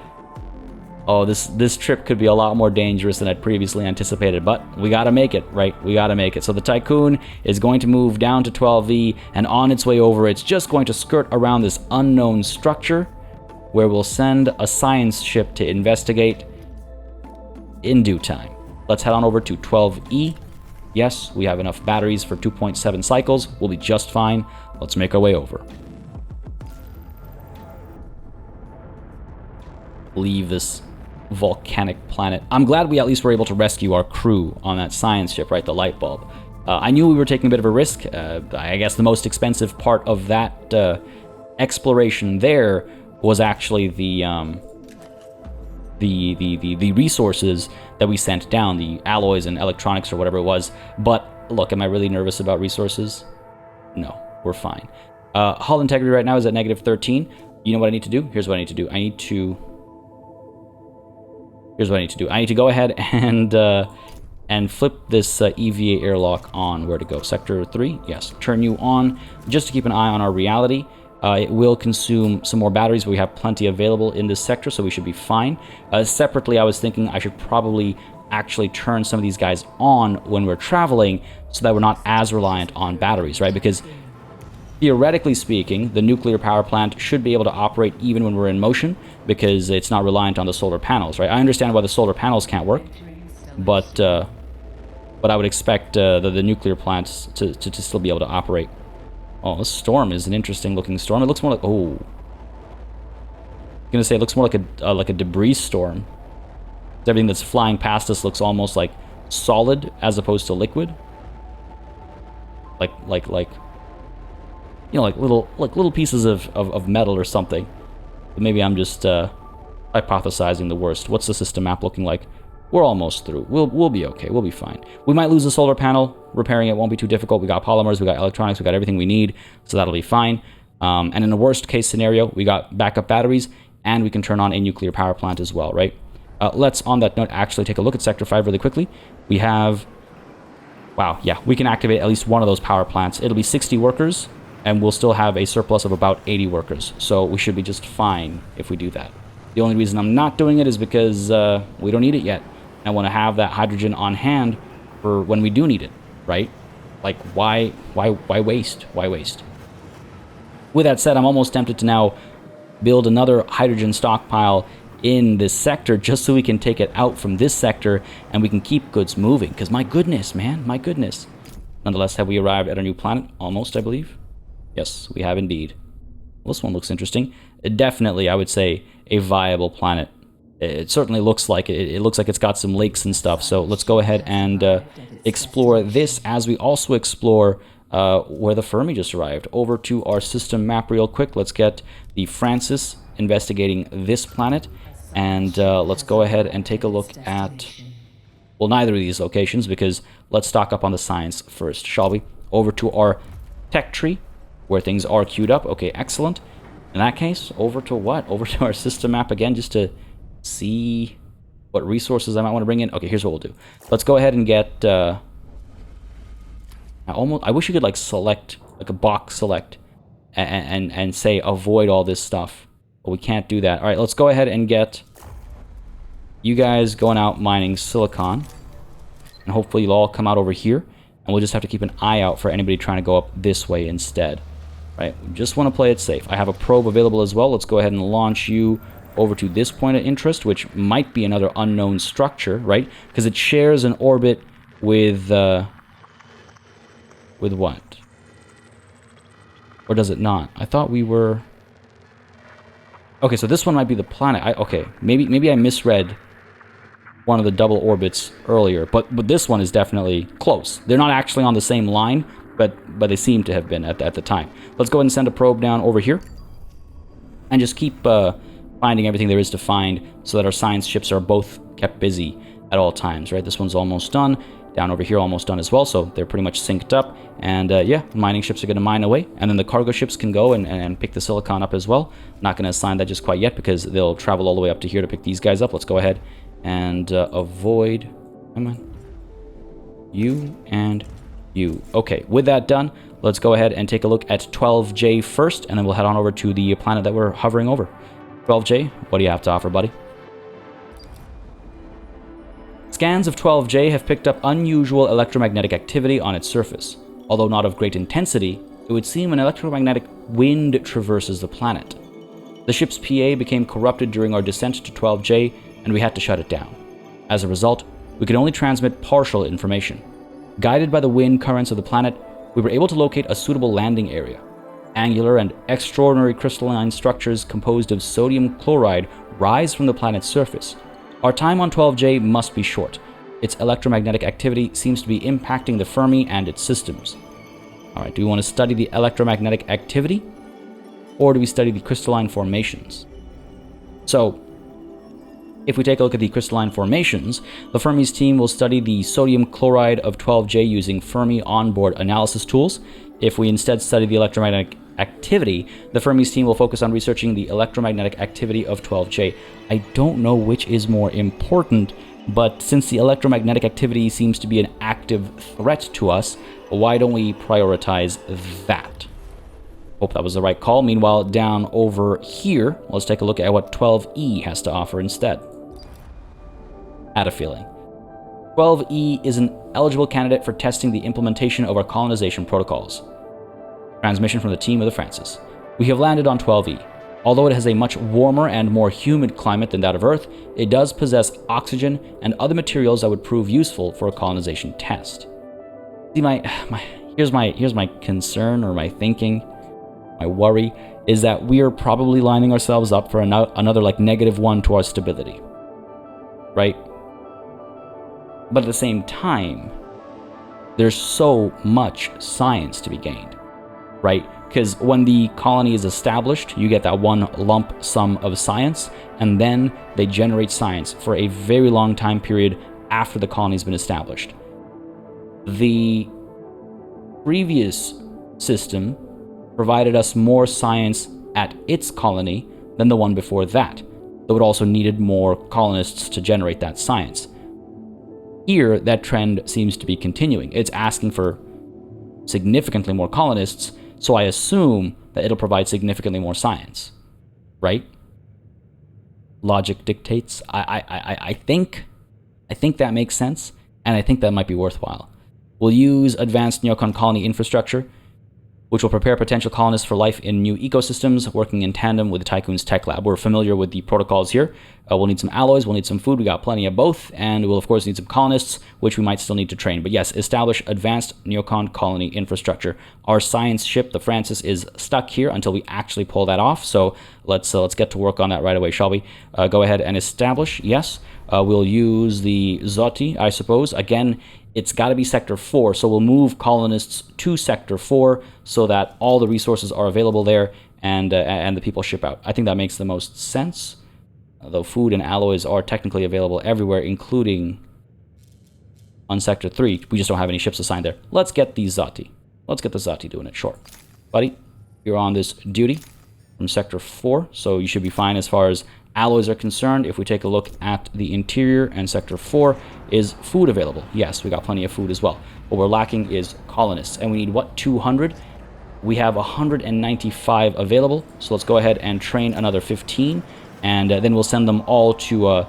Oh, this trip could be a lot more dangerous than I'd previously anticipated, but we gotta make it, right? We gotta make it. So the Tiqqun is going to move down to 12E, and on its way over, it's just going to skirt around this unknown structure, where we'll send a science ship to investigate in due time. Let's head on over to 12E. Yes, we have enough batteries for 2.7 cycles. We'll be just fine. Let's make our way over. Leave this volcanic planet. I'm glad we at least were able to rescue our crew on that science ship, right? The Lightbulb. I knew we were taking a bit of a risk. I guess the most expensive part of that exploration there was actually the resources that we sent down, the alloys and electronics or whatever it was. But look, am I really nervous about resources? No, we're fine. Hull integrity right now is at -13. You know what I need to do? Here's what I need to do. Here's what I need to do. I need to go ahead and flip this EVA airlock on. Where to go? Sector 3? Yes. Turn you on, just to keep an eye on our reality. It will consume some more batteries, but we have plenty available in this sector, so we should be fine. Separately, I was thinking I should probably actually turn some of these guys on when we're traveling, so that we're not as reliant on batteries, right? Because theoretically speaking, the nuclear power plant should be able to operate even when we're in motion, because it's not reliant on the solar panels, right? I understand why the solar panels can't work, but I would expect the nuclear plants to still be able to operate. Oh, this storm is an interesting looking storm. It looks more like, oh, I'm gonna say it looks more like a debris storm. Everything that's flying past us looks almost like solid as opposed to liquid. Like you know, like little pieces of metal or something. But maybe I'm just hypothesizing the worst. What's the system map looking like? We're almost through. We'll be okay. We'll be fine. We might lose the solar panel. Repairing it won't be too difficult. We got polymers, we got electronics, we got everything we need, so that'll be fine. And in the worst case scenario, we got backup batteries, and we can turn on a nuclear power plant as well, right? Let's, on that note, actually take a look at Sector 5 really quickly. We have... Wow, yeah, we can activate at least one of those power plants. It'll be 60 workers, and we'll still have a surplus of about 80 workers. So we should be just fine if we do that. The only reason I'm not doing it is because we don't need it yet. I want to have that hydrogen on hand for when we do need it, right? Like, why waste? Why waste? With that said, I'm almost tempted to now build another hydrogen stockpile in this sector just so we can take it out from this sector and we can keep goods moving. Because my goodness, man, my goodness. Nonetheless, have we arrived at our new planet? Almost, I believe. Yes, we have indeed. Well, this one looks interesting. Definitely, I would say, a viable planet. It certainly looks like it. It looks like it's got some lakes and stuff. So let's go ahead and explore this as we also explore where the Fermi just arrived. Over to our system map real quick. Let's get the Francis investigating this planet. And let's go ahead and take a look at, well, neither of these locations, because let's stock up on the science first, shall we? Over to our tech tree, where things are queued up. Okay, excellent. In that case, over to what? Over to our system map again, just to see what resources I might want to bring in. Okay, here's what we'll do. Let's go ahead and get... I wish you could, like, select, like a box select, and say avoid all this stuff. But we can't do that. All right, let's go ahead and get you guys going out mining silicon. And hopefully you'll all come out over here. And we'll just have to keep an eye out for anybody trying to go up this way instead. Right, we just want to play it safe. I have a probe available as well. Let's go ahead and launch you over to this point of interest, which might be another unknown structure, right? Because it shares an orbit with what? Or does it not? I thought we were... Okay, so this one might be the planet. Okay, maybe I misread one of the double orbits earlier, but this one is definitely close. They're not actually on the same line, but they seem to have been at the time. Let's go ahead and send a probe down over here, and just keep finding everything there is to find, so that our science ships are both kept busy at all times, right? This one's almost done. Down over here, almost done as well, so they're pretty much synced up. And yeah, mining ships are going to mine away, and then the cargo ships can go and pick the silicon up as well. Not going to assign that just quite yet, because they'll travel all the way up to here to pick these guys up. Let's go ahead and avoid... Come on. You and you. Okay, with that done, let's go ahead and take a look at 12J first, and then we'll head on over to the planet that we're hovering over. 12J, what do you have to offer, buddy? Scans of 12J have picked up unusual electromagnetic activity on its surface. Although not of great intensity, it would seem an electromagnetic wind traverses the planet. The ship's PA became corrupted during our descent to 12J, and we had to shut it down. As a result, we could only transmit partial information. Guided by the wind currents of the planet, we were able to locate a suitable landing area. Angular and extraordinary crystalline structures composed of sodium chloride rise from the planet's surface. Our time on 12J must be short. Its electromagnetic activity seems to be impacting the Fermi and its systems. Alright, do we want to study the electromagnetic activity? Or do we study the crystalline formations? So, if we take a look at the crystalline formations, the Fermi's team will study the sodium chloride of 12J using Fermi onboard analysis tools. If we instead study the electromagnetic activity, the Fermi's team will focus on researching the electromagnetic activity of 12J. I don't know which is more important, but since the electromagnetic activity seems to be an active threat to us, why don't we prioritize that? Hope that was the right call. Meanwhile, down over here, let's take a look at what 12E has to offer instead. Had a feeling. 12E is an eligible candidate for testing the implementation of our colonization protocols. Transmission from the team of the Francis. We have landed on 12E. Although it has a much warmer and more humid climate than that of Earth, it does possess oxygen and other materials that would prove useful for a colonization test. See, here's my concern, or my thinking, my worry, is that we are probably lining ourselves up for another like -1 to our stability. Right? But at the same time, there's so much science to be gained, right? Because when the colony is established, you get that one lump sum of science, and then they generate science for a very long time period after the colony's been established. The previous system provided us more science at its colony than the one before that, though it also needed more colonists to generate that science. Here, that trend seems to be continuing. It's asking for significantly more colonists, so I assume that it'll provide significantly more science, right? Logic dictates. I think that makes sense, and I think that might be worthwhile. We'll use advanced neocon colony infrastructure, which will prepare potential colonists for life in new ecosystems, working in tandem with the Tiqqun's tech lab. We're familiar with the protocols here. We'll need some alloys, we'll need some food, we got plenty of both, and we'll of course need some colonists, which we might still need to train. But yes, establish advanced neocon colony infrastructure. Our science ship, the Francis, is stuck here until we actually pull that off, so let's get to work on that right away, shall we? Go ahead and establish, yes. We'll use the Zoti, I suppose. Again, it's got to be Sector 4, so we'll move colonists to Sector 4 so that all the resources are available there and the people ship out. I think that makes the most sense, though food and alloys are technically available everywhere, including on Sector 3. We just don't have any ships assigned there. Let's get the Zoti. Let's get the Zoti doing it short. Buddy, you're on this duty from Sector 4, so you should be fine as far as alloys are concerned. If we take a look at the interior and Sector 4, is food available? Yes, we got plenty of food as well. What we're lacking is colonists, and we need what, 200? We have 195 available, so let's go ahead and train another 15, and then we'll send them all to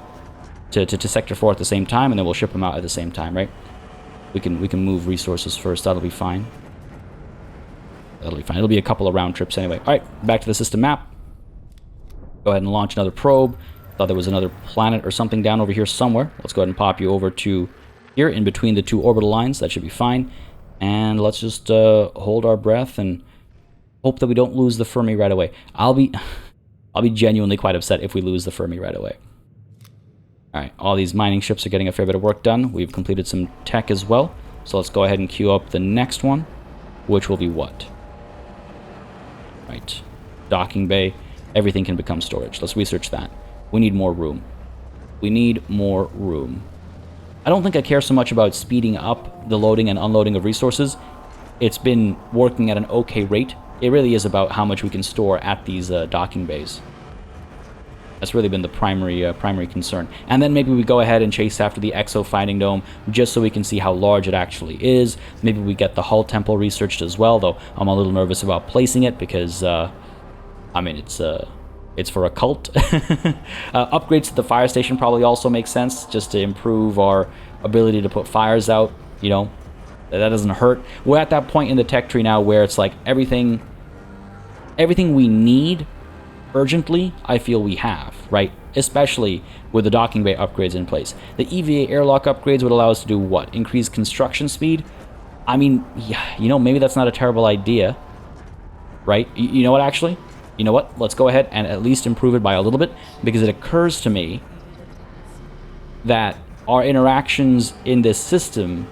Sector 4 at the same time, and then we'll ship them out at the same time, right? We can move resources first. That'll be fine. That'll be fine. It'll be a couple of round trips anyway. All right, back to the system map. Go ahead and launch another probe. Thought there was another planet or something down over here somewhere. Let's go ahead and pop you over to here in between the two orbital lines. That should be fine. And let's just hold our breath and hope that we don't lose the Fermi right away. I'll be genuinely quite upset if we lose the Fermi right away. All right, all these mining ships are getting a fair bit of work done. We've completed some tech as well. So let's go ahead and queue up the next one, which will be what? Right, docking bay. Everything can become storage. Let's research that. We need more room. We need more room. I don't think I care so much about speeding up the loading and unloading of resources. It's been working at an okay rate. It really is about how much we can store at these docking bays. That's really been the primary concern. And then maybe we go ahead and chase after the Exo Finding Dome just so we can see how large it actually is. Maybe we get the Hull Temple researched as well, though I'm a little nervous about placing it because, I mean, it's for a cult. Upgrades to the fire station probably also make sense, just to improve our ability to put fires out, you know. That doesn't hurt. We're at that point in the tech tree now where it's like everything we need urgently, I feel we have, right? Especially with the docking bay upgrades in place. The EVA airlock upgrades would allow us to do what? Increase construction speed? I mean, yeah, you know, maybe that's not a terrible idea, right? You know what, actually? You know what? Let's go ahead and at least improve it by a little bit, because it occurs to me that our interactions in this system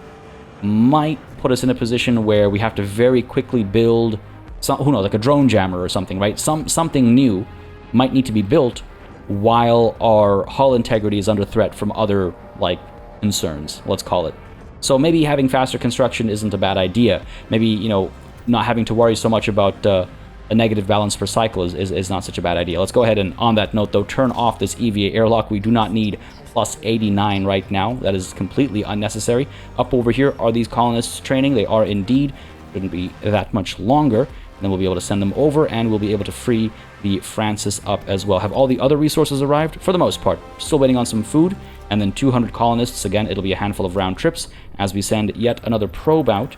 might put us in a position where we have to very quickly build who knows, like a drone jammer or something, right? Something new might need to be built while our hull integrity is under threat from other, like, concerns, let's call it. So maybe having faster construction isn't a bad idea. Maybe, you know, not having to worry so much about a negative balance per cycle is not such a bad idea. Let's go ahead and, on that note, though, turn off this EVA airlock. We do not need plus 89 right now. That is completely unnecessary. Up over here are these colonists training. They are indeed. Shouldn't be that much longer. Then we'll be able to send them over, and we'll be able to free the Francis up as well. Have all the other resources arrived? For the most part. Still waiting on some food, and then 200 colonists. Again, it'll be a handful of round trips as we send yet another probe out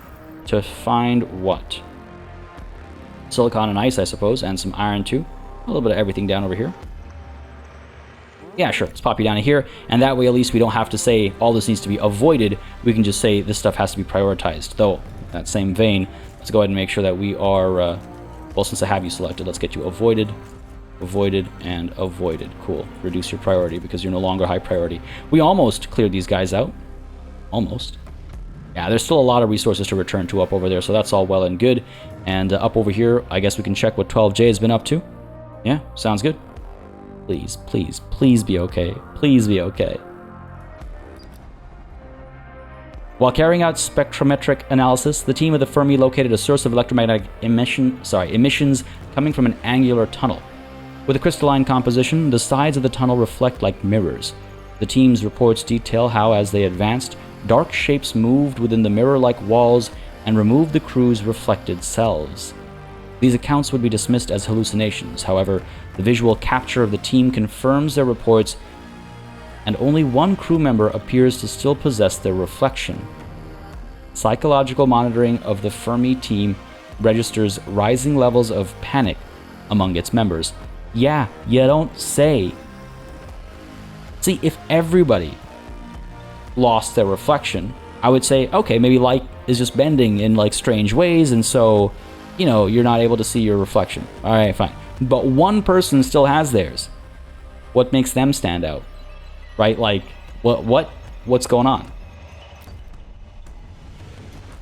to find what? Silicon and ice, I suppose, and some iron too. A little bit of everything down over here. Yeah, sure, let's pop you down here, and that way at least we don't have to say all this needs to be avoided. We can just say this stuff has to be prioritized. Though, in that same vein, let's go ahead and make sure that we are, well, since I have you selected, let's get you avoided, and avoided. Cool. Reduce your priority because you're no longer high priority. We almost cleared these guys out. Almost. Yeah, there's still a lot of resources to return to up over there, so that's all well and good. And up over here, I guess we can check what 12J has been up to. Yeah, sounds good. Please, please, please be okay. Please be okay. While carrying out spectrometric analysis, the team of the Fermi located a source of electromagnetic emissions coming from an angular tunnel. With a crystalline composition, the sides of the tunnel reflect like mirrors. The team's reports detail how, as they advanced, dark shapes moved within the mirror-like walls and removed the crew's reflected selves. These accounts would be dismissed as hallucinations. However, the visual capture of the team confirms their reports, and only one crew member appears to still possess their reflection. Psychological monitoring of the Fermi team registers rising levels of panic among its members. Yeah, you don't say. See, if everybody lost their reflection, I would say, okay, maybe light is just bending in like strange ways, and so, you know, you're not able to see your reflection. All right, fine. But one person still has theirs. What makes them stand out? Right? Like, what's going on?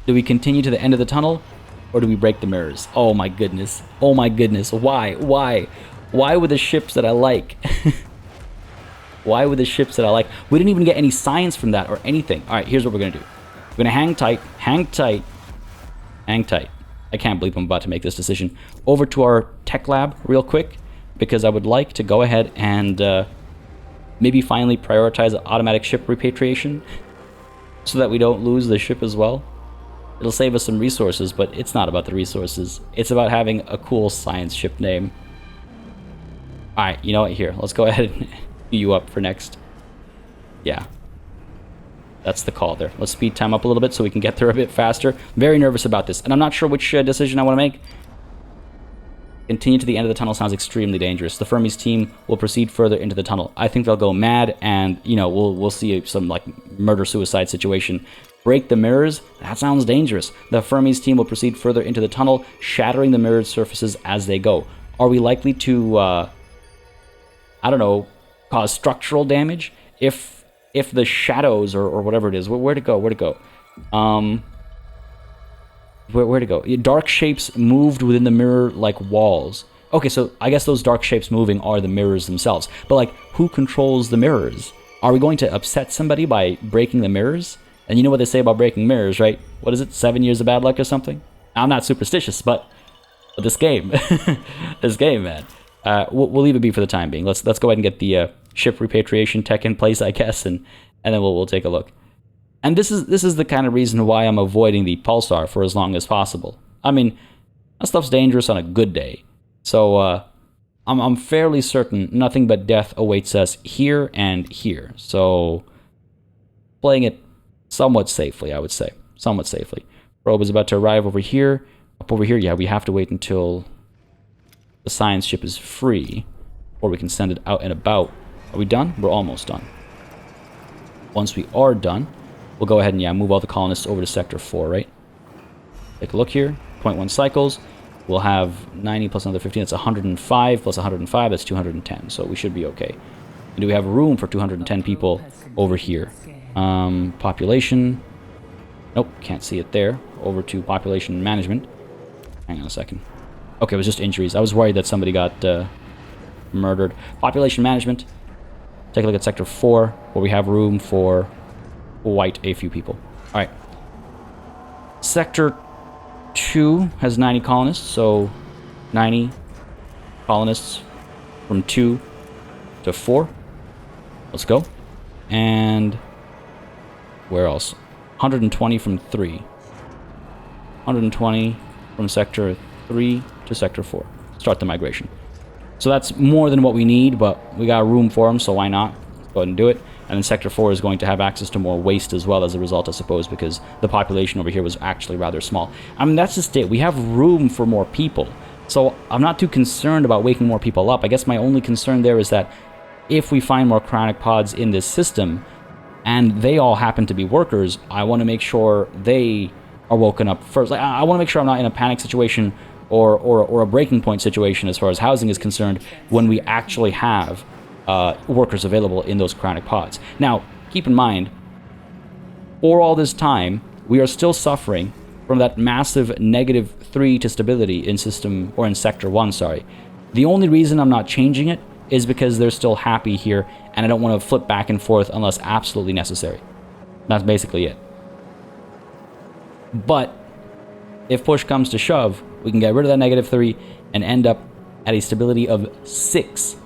Do we continue to the end of the tunnel, or do we break the mirrors? Oh my goodness. Oh my goodness. Why? Why with the ships that I like? Why with the ships that I like? We didn't even get any science from that or anything. All right, here's what we're going to do. We're going to hang tight, hang tight, hang tight. I can't believe I'm about to make this decision. Over to our tech lab real quick, because I would like to go ahead and maybe finally prioritize automatic ship repatriation so that we don't lose the ship as well. It'll save us some resources, but it's not about the resources. It's about having a cool science ship name. Alright, you know what? Here, let's go ahead and you up for next. Yeah. That's the call there. Let's speed time up a little bit so we can get there a bit faster. Very nervous about this, and I'm not sure which decision I want to make. Continue to the end of the tunnel sounds extremely dangerous. The Fermi's team will proceed further into the tunnel. I think they'll go mad, and, you know, we'll see some, like, murder-suicide situation. Break the mirrors? That sounds dangerous. The Fermi's team will proceed further into the tunnel, shattering the mirrored surfaces as they go. Are we likely to, I don't know, cause structural damage? If the shadows, or whatever it is, where to go? Where to go? Where to go? Dark shapes moved within the mirror like walls. Okay, so I guess those dark shapes moving are the mirrors themselves. But, like, who controls the mirrors? Are we going to upset somebody by breaking the mirrors? And you know what they say about breaking mirrors, right? What is it, 7 years of bad luck or something? I'm not superstitious, but this game. This game, man. we'll leave it be for the time being. Let's go ahead and get the ship repatriation tech in place, I guess, and then we'll take a look. And this is the kind of reason why I'm avoiding the pulsar for as long as possible. I mean, that stuff's dangerous on a good day. So I'm fairly certain nothing but death awaits us here and here. So playing it somewhat safely, I would say. Somewhat safely. Probe is about to arrive over here. Up over here, yeah, we have to wait until the science ship is free, or we can send it out and about. Are we done? We're almost done. Once we are done, we'll go ahead and, yeah, move all the colonists over to Sector 4, right? Take a look here. 0.1 cycles. We'll have 90 plus another 15. That's 105 plus 105. That's 210. So we should be okay. And do we have room for 210 people over here? Population. Nope, can't see it there. Over to population management. Hang on a second. Okay, it was just injuries. I was worried that somebody got murdered. Population management. Take a look at Sector 4, where we have room for quite a few people. All right. Sector 2 has 90 colonists, so 90 colonists from 2 to 4. Let's go. And where else? 120 from 3. 120 from Sector 3 to Sector 4. Start the migration. So that's more than what we need, but we got room for them, so why not? Go ahead and do it. And then Sector 4 is going to have access to more waste as well as a result, I suppose, because the population over here was actually rather small. I mean, that's just it. We have room for more people. So I'm not too concerned about waking more people up. I guess my only concern there is that if we find more cryonic pods in this system, and they all happen to be workers, I want to make sure they are woken up first. Like, I want to make sure I'm not in a panic situation or a breaking point situation as far as housing is concerned when we actually have workers available in those cryonic pods. Now, keep in mind, for all this time, we are still suffering from that massive -3 to stability in system, or in Sector 1, sorry. The only reason I'm not changing it is because they're still happy here, and I don't want to flip back and forth unless absolutely necessary. That's basically it. But if push comes to shove, we can get rid of that -3 and end up at a stability of 6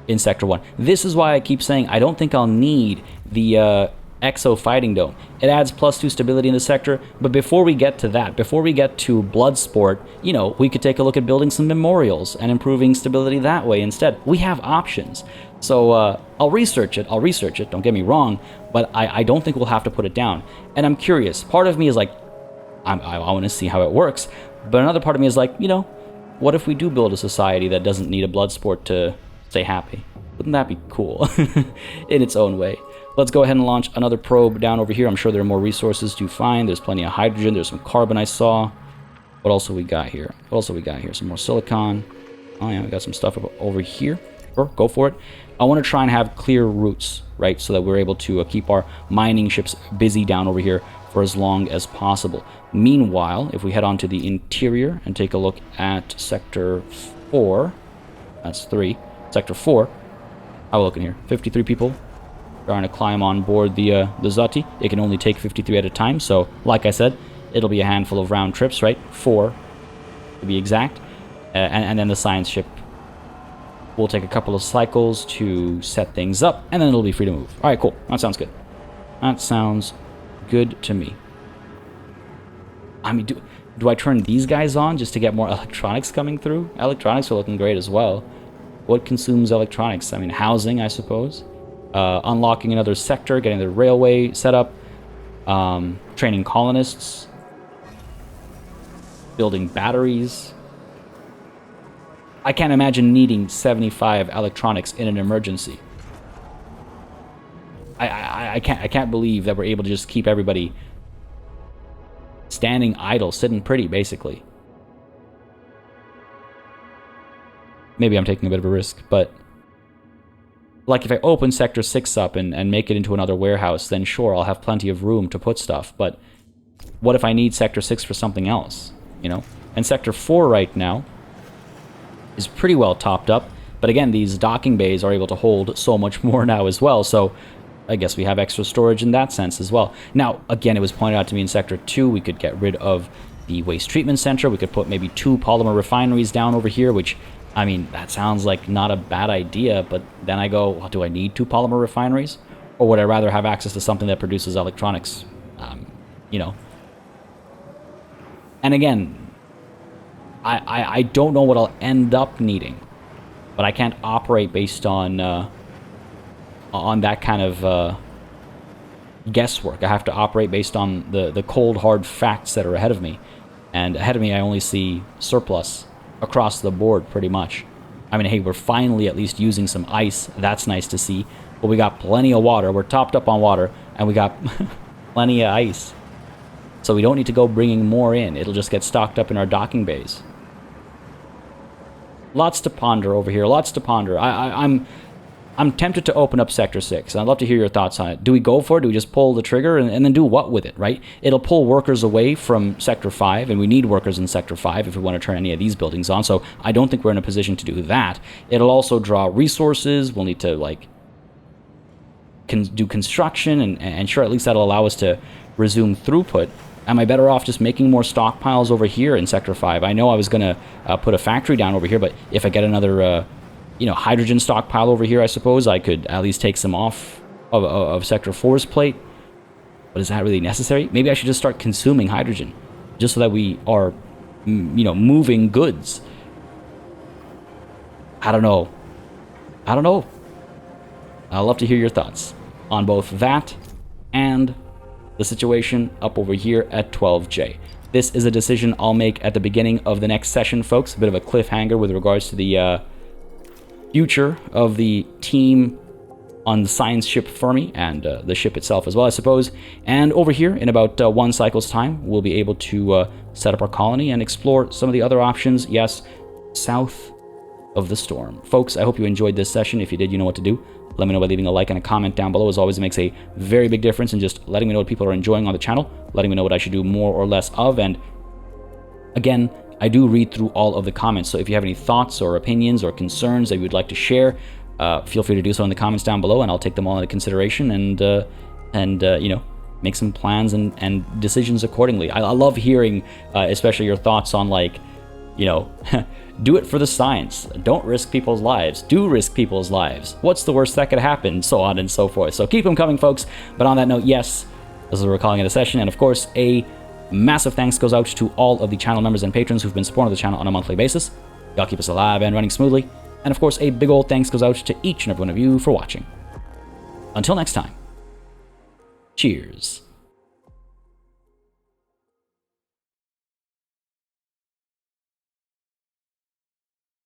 in Sector 1. This is why I keep saying I don't think I'll need the Exo Fighting Dome. It adds +2 stability in the sector, but before we get to that, before we get to Bloodsport, you know, we could take a look at building some memorials and improving stability that way instead. We have options. So I'll research it, don't get me wrong, but I don't think we'll have to put it down. And I'm curious. Part of me is like, I want to see how it works, but another part of me is like, you know, what if we do build a society that doesn't need a Bloodsport to stay happy? Wouldn't that be cool in its own way? Let's go ahead and launch another probe down over here. I'm sure there are more resources to find. There's plenty of hydrogen. There's some carbon I saw. What else have we got here? Some more silicon. Oh yeah, we got some stuff over here. Sure, go for it. I want to try and have clear routes, right? So that we're able to keep our mining ships busy down over here for as long as possible. Meanwhile, if we head on to the interior and take a look at Sector 4, that's 3. Sector 4, have a look in here. 53 people trying to climb on board the Zati. It can only take 53 at a time, so like I said, it'll be a handful of round trips, right? 4 to be exact. And then the science ship will take a couple of cycles to set things up, and then it'll be free to move. All right, cool. That sounds good. That sounds good to me. I mean, do I turn these guys on just to get more electronics coming through? Electronics are looking great as well. What consumes electronics? I mean, housing, I suppose. Unlocking another sector, getting the railway set up, training colonists, building batteries. I can't imagine needing 75 electronics in an emergency. I can't believe that we're able to just keep everybody standing idle, sitting pretty, basically. Maybe I'm taking a bit of a risk, but like if I open Sector 6 up and make it into another warehouse, then sure, I'll have plenty of room to put stuff, but what if I need Sector 6 for something else, you know? And Sector 4 right now is pretty well topped up, but again, these docking bays are able to hold so much more now as well, so I guess we have extra storage in that sense as well. Now, again, it was pointed out to me in Sector 2, we could get rid of the waste treatment center, we could put maybe 2 polymer refineries down over here, which I mean, that sounds like not a bad idea, but then I go, well, do I need 2 polymer refineries? Or would I rather have access to something that produces electronics? You know. And again, I don't know what I'll end up needing, but I can't operate based on that kind of guesswork. I have to operate based on the cold, hard facts that are ahead of me. And ahead of me, I only see surplus across the board, pretty much. I mean, hey, we're finally at least using some ice. That's nice to see. But we got plenty of water. We're topped up on water, and we got plenty of ice. So we don't need to go bringing more in. It'll just get stocked up in our docking bays. Lots to ponder over here. Lots to ponder. I'm tempted to open up Sector 6, and I'd love to hear your thoughts on it. Do we go for it? Do we just pull the trigger and then do what with it, right? It'll pull workers away from Sector 5, and we need workers in Sector 5 if we want to turn any of these buildings on, so I don't think we're in a position to do that. It'll also draw resources. We'll need to, like, do construction, and sure, at least that'll allow us to resume throughput. Am I better off just making more stockpiles over here in Sector 5? I know I was going to put a factory down over here, but if I get another... hydrogen stockpile over here, I suppose I could at least take some off of Sector 4's plate. But is that really necessary? Maybe I should just start consuming hydrogen, just so that we are, moving goods. I don't know. I'd love to hear your thoughts on both that and the situation up over here at 12J. This is a decision I'll make at the beginning of the next session, folks. A bit of a cliffhanger with regards to the... future of the team on the science ship Fermi and the ship itself as well, I suppose. And over here, in about 1 cycle's time, we'll be able to set up our colony and explore some of the other options, yes, south of the storm. Folks, I hope you enjoyed this session. If you did, you know what to do. Let me know by leaving a like and a comment down below. As always, it makes a very big difference in just letting me know what people are enjoying on the channel, letting me know what I should do more or less of, and again, I do read through all of the comments, so if you have any thoughts or opinions or concerns that you would like to share, feel free to do so in the comments down below, and I'll take them all into consideration and make some plans and decisions accordingly. I love hearing, especially your thoughts on, like, do it for the science. Don't risk people's lives. Do risk people's lives. What's the worst that could happen? So on and so forth. So keep them coming, folks. But on that note, yes, this is what we're calling it a session, and of course, a massive thanks goes out to all of the channel members and patrons who've been supporting the channel on a monthly basis. Y'all keep us alive and running smoothly. And of course, a big old thanks goes out to each and every one of you for watching. Until next time, cheers.